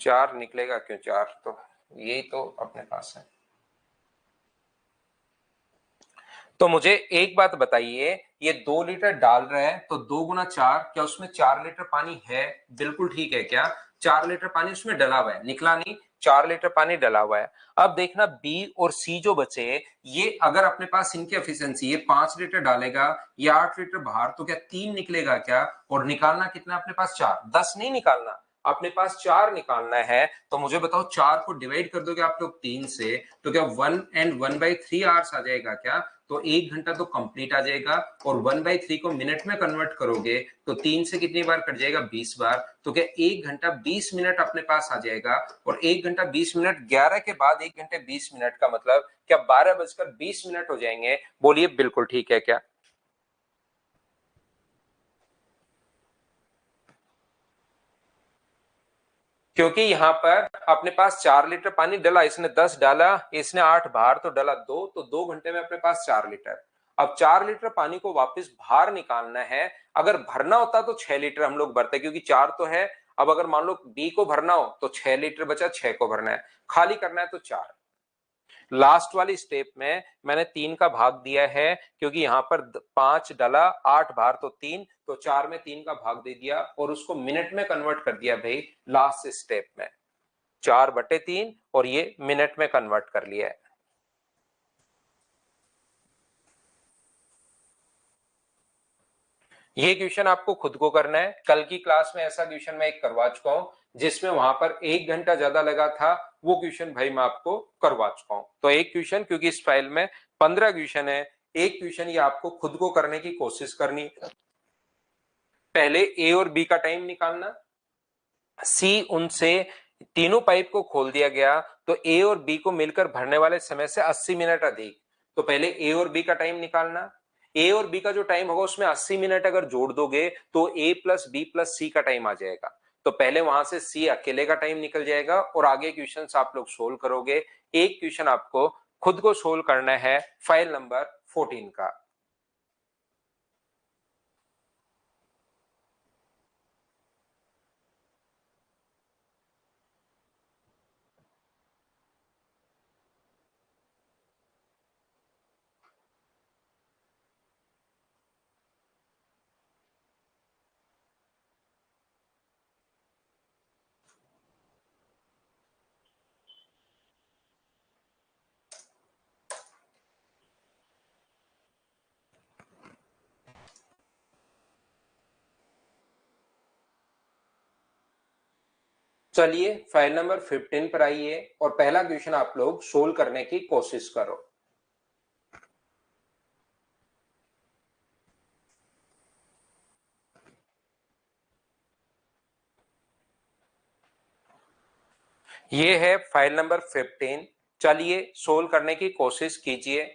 4 निकलेगा क्यों? 4 तो यही तो अपने पास है। तो मुझे एक बात बताइए, ये 2 लीटर डाल रहे हैं तो 2 × 4, क्या उसमें 4 लीटर पानी है? बिल्कुल ठीक है क्या? 4 लीटर पानी उसमें डला हुआ है, निकला नहीं, 4 लीटर पानी डला हुआ है। अब देखना बी और सी जो बचे, ये अगर अपने पास इनकी एफिशिएंसी, ये 5 लीटर डालेगा, ये 8 लीटर बाहर, तो क्या 3 निकलेगा क्या? और निकालना कितना अपने पास? 4। 10 नहीं निकालना, अपने पास 4 निकालना है। तो मुझे बताओ 4 को डिवाइड कर दोगे आप लोग 3 से, तो क्या 1 and 1/3 आवर्स आ जाएगा क्या? तो 1 घंटा तो कंप्लीट आ जाएगा और 1/3 को मिनट में कन्वर्ट करोगे तो 3 से कितनी बार कट जाएगा? 20 बार। तो क्या 1 घंटा 20 मिनट अपने पास आ जाएगा और 1 घंटा 20 मिनट 11 के बाद 1 घंटे 20 मिनट का मतलब क्या 12:20 हो जाएंगे? बोलिए बिल्कुल ठीक है क्या? क्योंकि यहाँ पर अपने पास 4 लीटर पानी डला, इसने 10 डाला, इसने 8 बाहर तो डला 2, तो 2 घंटे में अपने पास 4 लीटर। अब 4 लीटर पानी को वापस बाहर निकालना है। अगर भरना होता तो 6 लीटर हम लोग भरते, क्योंकि 4 तो है। अब अगर मान लो बी को भरना हो तो 6 लीटर बचा, 6 को भरना है, खाली करना है तो 4। लास्ट वाली स्टेप में मैंने 3 का भाग दिया है, क्योंकि यहां पर 5 डाला, 8 बाहर तो 3, तो 4 में 3 का भाग दे दिया और उसको मिनट में कन्वर्ट कर दिया भाई लास्ट स्टेप में। 4/3 और ये मिनट में कन्वर्ट कर लिया है। ये क्वेश्चन आपको खुद को करना है। कल की क्लास में ऐसा क्वेश्चन मैं एक करवा चुका हूं, जिसमें वहां पर 1 घंटा ज्यादा लगा था, वो क्वेश्चन भाई मैं आपको करवा चुका हूं। तो एक क्वेश्चन, क्योंकि इस फाइल में 15 क्वेश्चन है, एक क्वेश्चन ये आपको खुद को करने की कोशिश करनी है। पहले ए और बी का टाइम निकालना। सी उनसे तीनों पाइप को खोल दिया गया, तो ए और बी को मिलकर भरने वाले समय से 80 मिनट अधिक। तो पहले ए और बी का टाइम निकालना। ए और बी का जो टाइम होगा उसमें 80 मिनट अगर जोड़ दोगे तो ए प्लस बी प्लस सी का टाइम आ जाएगा। तो पहले वहां से सी अकेले का टाइम निकल जाएगा और आगे क्वेश्चन आप लोग सोल्व करोगे। एक क्वेश्चन आपको खुद को सोल्व करना है फाइल नंबर 14 का। चलिए फाइल नंबर 15 पर आइए और पहला क्वेश्चन आप लोग सोल्व करने की कोशिश करो। ये है फाइल नंबर 15। चलिए सोल्व करने की कोशिश कीजिए।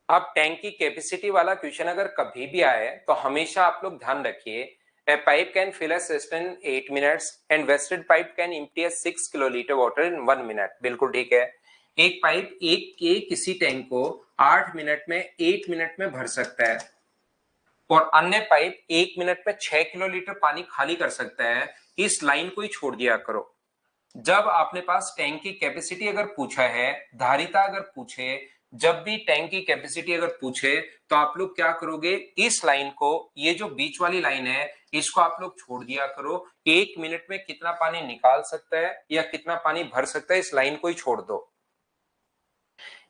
अब टैंक की कैपेसिटी वाला क्वेश्चन अगर कभी भी आए तो हमेशा आप लोग ध्यान रखिए, a pipe can fill a system in 8 minutes and wasted pipe can empty 6 kilolitre water in 1 minute. बिल्कुल ठीक है। एक पाइप एक के किसी टैंक को 8 मिनट में 8 मिनट में भर सकता है और अन्य पाइप 1 मिनट में 6 किलोलीटर पानी खाली कर सकता है। इस लाइन को ही छोड़ दिया करो। जब आपने पास टैंक की कैपेसिटी अगर पूछा है, धारिता अगर पूछे, जब भी टैंक की कैपेसिटी अगर पूछे तो आप लोग क्या करोगे, इस लाइन को, ये जो बीच वाली लाइन है, इसको आप लोग छोड़ दिया करो। 1 मिनट में कितना पानी निकाल सकता है या कितना पानी भर सकता है, इस लाइन को ही छोड़ दो।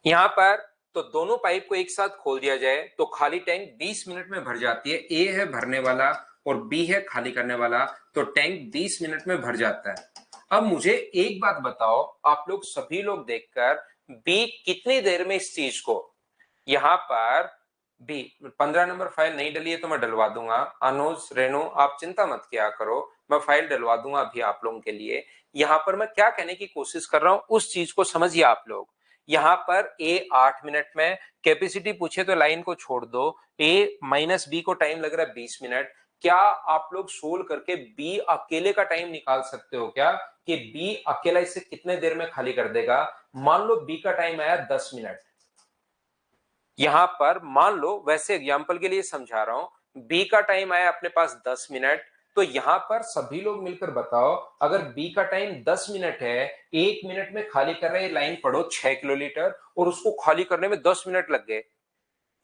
यहां पर तो दोनों पाइप को एक साथ खोल दिया जाए तो खाली टैंक 20 मिनट में भर जाती है। ए है भरने वाला और बी है खाली करने वाला, तो टैंक 20 मिनट में भर जाता है। अब मुझे एक बात बताओ, आप लोग सभी लोग देखकर, बी कितनी देर में इस चीज को, यहां पर बी 15 नंबर फाइल नहीं डली है तो मैं डलवा दूंगा। अनुज रेणु आप चिंता मत किया करो, मैं फाइल डलवा दूंगा अभी आप लोगों के लिए। यहां पर मैं क्या कहने की कोशिश कर रहा हूं उस चीज को समझिए आप लोग। यहां पर ए 8 मिनट में, कैपेसिटी पूछे तो लाइन को छोड़ दो, ए माइनस बी को टाइम लग रहा है 20 मिनट। क्या आप लोग सोल्व करके बी अकेले का टाइम निकाल सकते हो क्या, कि बी अकेला इसे कितने देर में खाली कर देगा? मान लो बी का टाइम आया 10 मिनट। यहां पर मान लो, वैसे एग्जांपल के लिए समझा रहा हूं, बी का टाइम आया अपने पास 10 मिनट। तो यहां पर सभी लोग मिलकर बताओ, अगर बी का टाइम 10 मिनट है, 1 मिनट में खाली कर रहे लाइन पढ़ो 6 किलोलीटर और उसको खाली करने में 10 मिनट लग गए।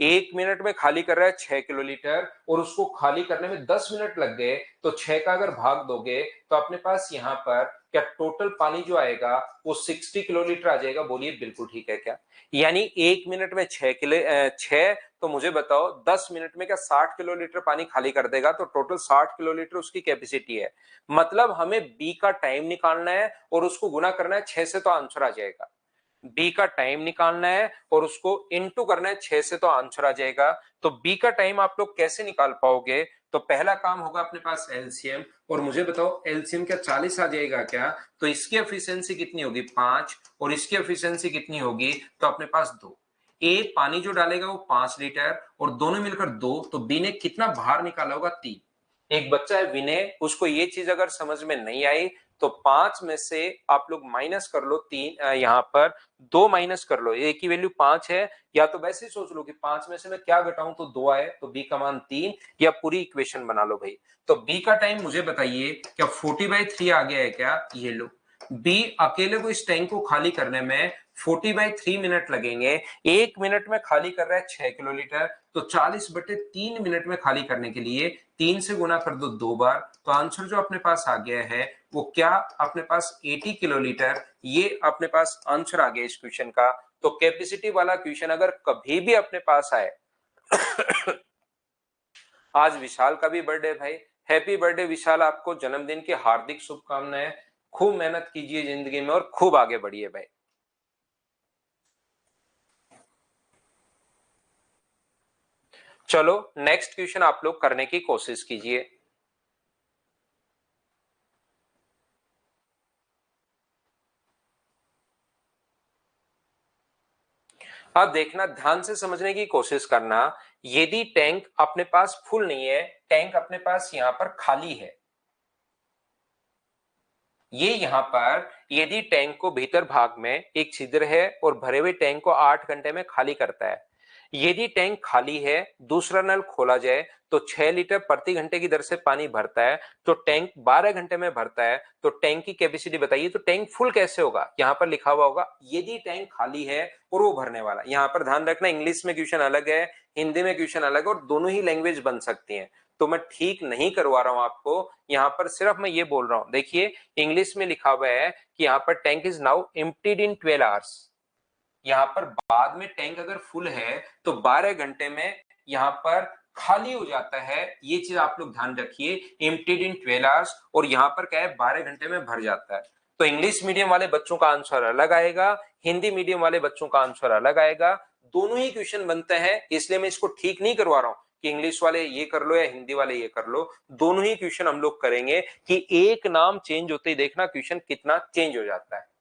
1 मिनट में खाली कर रहा है 6 किलोलीटर और उसको खाली करने में 10 मिनट लग गए, तो 6 का अगर भाग दोगे तो अपने पास यहाँ पर क्या टोटल पानी जो आएगा वो 60 किलोलीटर आ जाएगा। बोलिए बिल्कुल ठीक है क्या? यानी 1 मिनट में 6 तो मुझे बताओ 10 मिनट में क्या 60 किलोलीटर पानी खाली कर देगा, तो टोटल 60 किलोलीटर उसकी कैपेसिटी है। मतलब हमें बी का टाइम निकालना है और उसको गुना करना है 6 से, तो आंसर आ जाएगा बी का टाइम निकालना है और उसको इनटू करना है 6 से, तो आंसर आ जाएगा। तो बी का टाइम आप लोग कैसे निकाल पाओगे? तो पहला काम होगा अपने पास एलसीएम, और मुझे बताओ एलसीएम क्या 40 आ जाएगा क्या? तो इसकी एफिशिएंसी कितनी होगी 5, और इसकी एफिशिएंसी कितनी होगी? तो अपने पास 2। ए पानी जो डालेगा वो 5 लीटर और दोनों मिलकर 2, तो बी ने कितना बाहर निकाला होगा 3। एक बच्चा है विनय, उसको ये चीज अगर समझ में नहीं आई तो 5 में से आप लोग माइनस कर लो 3, यहाँ पर 2 माइनस कर लो, ए की वैल्यू 5 है, या तो वैसे ही सोच लो कि 5 में से मैं क्या घटाऊं तो 2 आए, तो बी का मान 3, या पूरी इक्वेशन बना लो भाई। तो बी का टाइम मुझे बताइए क्या 40/3 आ गया है क्या? ये लो, बी अकेले को इस टैंक को खाली करने में 40/3 मिनट लगेंगे। 1 मिनट में खाली कर रहा है 6 किलोलीटर, तो 40/3 मिनट में खाली करने के लिए 3 से गुना कर दो 2 बार, तो आंसर जो अपने पास आ गया है वो क्या अपने पास 80 किलोलीटर, ये अपने पास आंसर आ गया इस क्वेश्चन का। तो कैपेसिटी वाला क्वेश्चन अगर कभी भी अपने पास आए आज विशाल का भी बर्थडे भाई, हैप्पी बर्थडे विशाल, आपको जन्मदिन की हार्दिक शुभकामनाएं। खूब मेहनत कीजिए जिंदगी में और खूब आगे बढ़िए भाई। चलो नेक्स्ट क्वेश्चन आप लोग करने की कोशिश कीजिए। अब देखना, ध्यान से समझने की कोशिश करना। यदि टैंक अपने पास फुल नहीं है, टैंक अपने पास यहां पर खाली है, ये यहां पर यदि टैंक को भीतर भाग में एक छिद्र है और भरे हुए टैंक को 8 घंटे में खाली करता है। यदि टैंक खाली है, दूसरा नल खोला जाए तो 6 लीटर प्रति घंटे की दर से पानी भरता है, तो टैंक 12 घंटे में भरता है। तो टैंक की कैपेसिटी बताइए। तो टैंक फुल कैसे होगा? यहां पर लिखा हुआ होगा यदि टैंक खाली है और वो भरने वाला। यहां पर ध्यान रखना, इंग्लिश में क्वेश्चन अलग है, हिंदी में क्वेश्चन अलग है, और दोनों ही लैंग्वेज बन सकती है। तो मैं ठीक नहीं करवा रहा हूं आपको, यहां पर सिर्फ मैं ये बोल रहा हूं। देखिए इंग्लिश में लिखा हुआ है कि यहाँ पर tank is now emptied in 12 hours. यहाँ पर बाद में टैंक अगर फुल है तो 12 घंटे में यहाँ पर खाली हो जाता है। ये चीज आप लोग ध्यान रखिए, एम्प्टीड इन 12 आवर्स, और यहाँ पर क्या है 12 घंटे में भर जाता है। तो इंग्लिश मीडियम वाले बच्चों का आंसर अलग आएगा, हिंदी मीडियम वाले बच्चों का आंसर अलग आएगा। दोनों ही क्वेश्चन बनते हैं, इसलिए मैं इसको ठीक नहीं करवा रहा हूं कि इंग्लिश वाले ये कर लो या हिंदी वाले ये कर लो। दोनों ही क्वेश्चन हम लोग करेंगे कि एक नाम चेंज होते ही देखना क्वेश्चन कितना चेंज हो जाता है।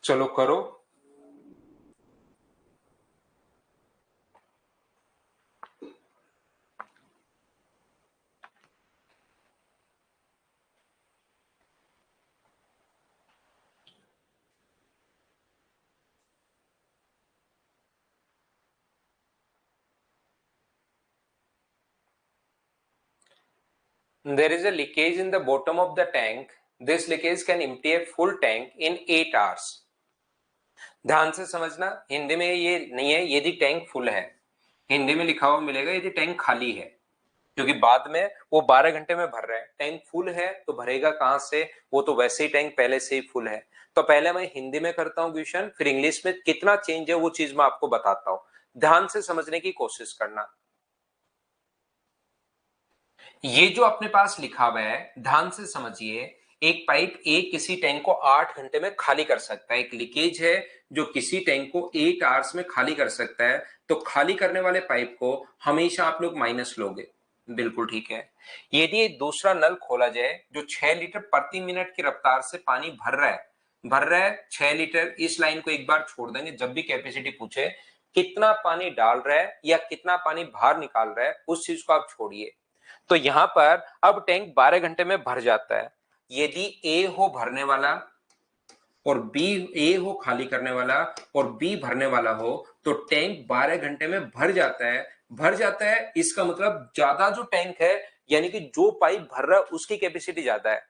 चलो करो। There is a leakage in the bottom of the tank. This leakage can empty a full tank in 8 hours. ध्यान से समझना, हिंदी में ये नहीं है यदि टैंक फुल है, हिंदी में लिखा हुआ मिलेगा यदि टैंक खाली है, क्योंकि बाद में वो 12 घंटे में भर रहा है। टैंक फुल है तो भरेगा कहां से? वो तो वैसे ही टैंक पहले से ही फुल है। तो पहले मैं हिंदी में करता हूं क्वेश्चन, फिर इंग्लिश में कितना चेंज है वो चीज मैं आपको बताता हूं। ध्यान से समझने की कोशिश करना। ये जो अपने पास लिखा हुआ है ध्यान से समझिए, एक पाइप एक किसी टैंक को 8 घंटे में खाली कर सकता है। एक लीकेज है जो किसी टैंक को 8 आवर्स में खाली कर सकता है। तो खाली करने वाले पाइप को हमेशा आप लोग माइनस लोगे, बिल्कुल ठीक है। यदि दूसरा नल खोला जाए जो 6 लीटर प्रति मिनट की रफ्तार से पानी भर रहा है 6 लीटर, इस लाइन को एक बार छोड़ देंगे, जब भी कैपेसिटी पूछे कितना पानी डाल रहा है या कितना पानी बाहर निकाल रहा है उस चीज को आप छोड़िए। तो यहां पर अब टैंक 12 घंटे में भर जाता है। यदि ए हो भरने वाला और बी, ए हो खाली करने वाला और बी भरने वाला हो, तो टैंक 12 घंटे में भर जाता है। इसका मतलब ज्यादा जो टैंक है, यानी कि जो पाइप भर रहा है उसकी कैपेसिटी ज्यादा है।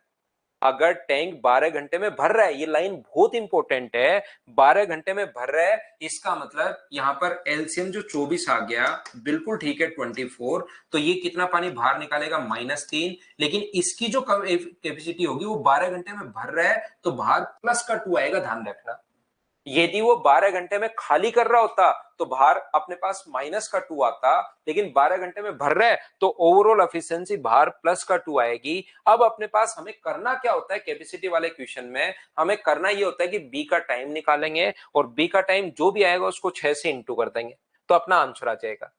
अगर टैंक 12 घंटे में भर रहा है, ये लाइन बहुत इंपॉर्टेंट है, 12 घंटे में भर रहा है, इसका मतलब यहां पर एलसीएम जो 24 आ गया, बिल्कुल ठीक है 24। तो ये कितना पानी बाहर निकालेगा? -3। लेकिन इसकी जो कैपेसिटी होगी वो 12 घंटे में भर रहा है, तो बाहर प्लस का 2 आएगा, ध्यान रखना। यदि वो 12 घंटे में खाली कर रहा होता तो बाहर अपने पास -2 आता, लेकिन 12 घंटे में भर रहा है तो ओवरऑल एफिशिएंसी बाहर +2 आएगी। अब अपने पास हमें करना क्या होता है कैपेसिटी वाले क्वेश्चन में, हमें करना ये होता है कि बी का टाइम निकालेंगे और बी का टाइम जो भी आएगा उसको 6 से इंटू कर देंगे तो अपना आंसर आ जाएगा।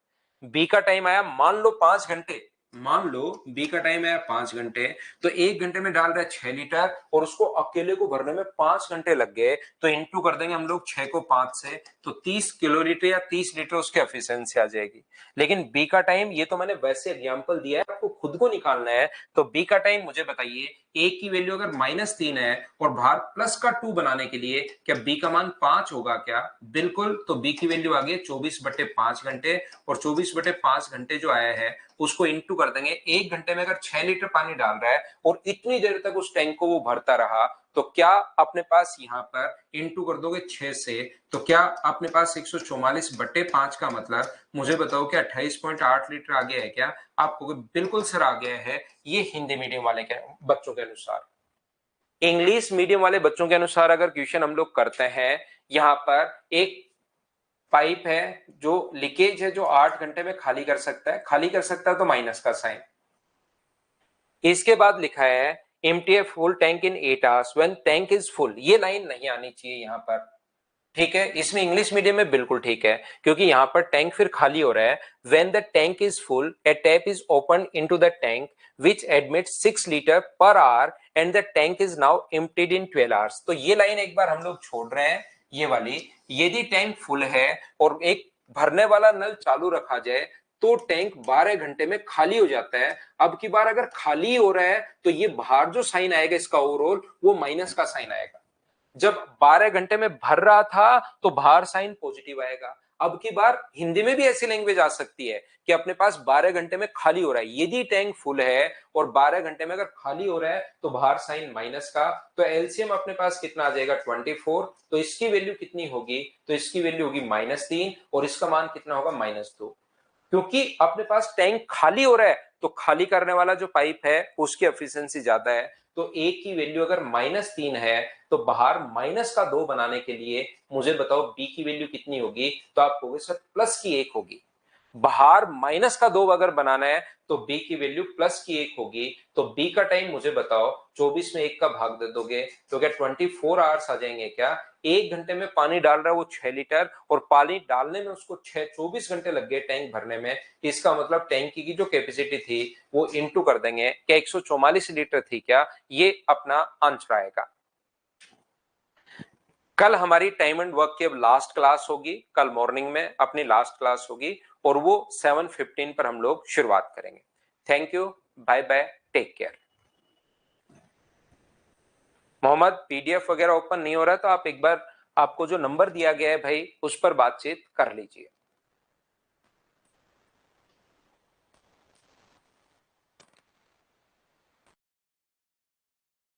बी का टाइम आया मान लो 5 घंटे, मान लो बी का टाइम है 5 घंटे, तो 1 घंटे में डाल रहा है 6 लीटर और उसको अकेले को भरने में 5 घंटे लग गए, तो इंटू कर देंगे हम लोग 6 को 5 से, तो 30 किलोलीटर या 30 लीटर उसकी एफिशिएंसी आ जाएगी। लेकिन बी का टाइम, ये तो मैंने वैसे एग्जांपल दिया है, आपको खुद को निकालना है। तो बी का टाइम मुझे बताइए, ए की वैल्यू अगर -3 है और बाहर +2 बनाने के लिए क्या बी का मान 5 होगा क्या? बिल्कुल। तो बी की वैल्यू आ गई 24/5 घंटे, और 24/5 घंटे जो आया है उसको इंटू कर देंगे। 1 घंटे में अगर 6 लीटर पानी डाल रहा है और इतनी देर तक उस टैंक को वो भरता रहा, तो क्या अपने पास यहाँ पर इंटू कर दोगे 6 से, तो क्या अपने पास 144/5 का मतलब मुझे बताओ क्या 28.8 लीटर आ गया है क्या? आपको बिल्कुल सर आ गया है। ये हिंदी मीडियम वाले के बच्चों के अनुसार। इंग्लिश मीडियम वाले बच्चों के अनुसार अगर क्वेश्चन हम लोग करते हैं, यहाँ पर एक पाइप है जो लीकेज है, जो 8 घंटे में खाली कर सकता है, खाली कर सकता है तो माइनस का साइन। इसके बाद लिखा है empty a full tank in 8 hours when tank is full. ये लाइन नहीं आनी चाहिए यहाँ पर, ठीक है। इसमें इंग्लिश मीडियम में बिल्कुल ठीक है, क्योंकि यहाँ पर टैंक फिर खाली हो रहा है। When the tank is full A tap is open into the tank which admits 6 litre per hour and the tank is now emptied in 12 hours. तो ये लाइन एक बार हम लोग छोड़ रहे हैं, ये वाली। यदि टैंक फुल है और एक भरने वाला नल चालू रखा जाए तो टैंक 12 घंटे में खाली हो जाता है। अब की बार अगर खाली हो रहा है तो ये बाहर जो साइन आएगा इसका ओवरऑल, वो माइनस का साइन आएगा। जब 12 घंटे में भर रहा था तो बाहर साइन पॉजिटिव आएगा। अब की बार हिंदी में भी ऐसी लैंग्वेज आ सकती है कि अपने पास 12 घंटे में खाली हो रहा है, यदि टैंक फुल है और 12 घंटे में अगर खाली हो रहा है तो बाहर साइन माइनस का, तो एलसीएम अपने पास कितना आ जाएगा 24। तो इसकी वैल्यू कितनी होगी, तो इसकी वैल्यू होगी -3 और इसका मान कितना होगा -2। क्योंकि अपने पास टैंक खाली हो रहा है तो खाली करने वाला जो पाइप है उसकी एफिशिएंसी ज्यादा है। तो ए की वैल्यू अगर -3 है तो बाहर -2 बनाने के लिए मुझे बताओ बी की वैल्यू कितनी होगी, तो आप कहोगे सर +1 होगी। बाहर -2 अगर बनाना है तो बी की वैल्यू +1 होगी। तो बी का टाइम मुझे बताओ, 24 में 1 का भाग दे दोगे तो क्या 24 आवर्स आ जाएंगे क्या? 1 घंटे में पानी डाल रहा है वो 6 लीटर और पानी डालने में उसको 24 घंटे लग गए टैंक भरने में। इसका मतलब टैंक की जो कैपेसिटी थी वो इंटू कर देंगे, क्या 144 लीटर थी क्या? ये अपना आंसर आएगा। कल हमारी टाइम एंड वर्क की अब लास्ट क्लास होगी, कल मॉर्निंग में अपनी लास्ट क्लास होगी और वो 7:15 पर हम लोग शुरुआत करेंगे। Thank you, bye bye, take care. Mohammad, PDF वगैरह ओपन नहीं हो रहा है तो आप एक बार, आपको जो नंबर दिया गया है भाई उस पर बातचीत कर लीजिए।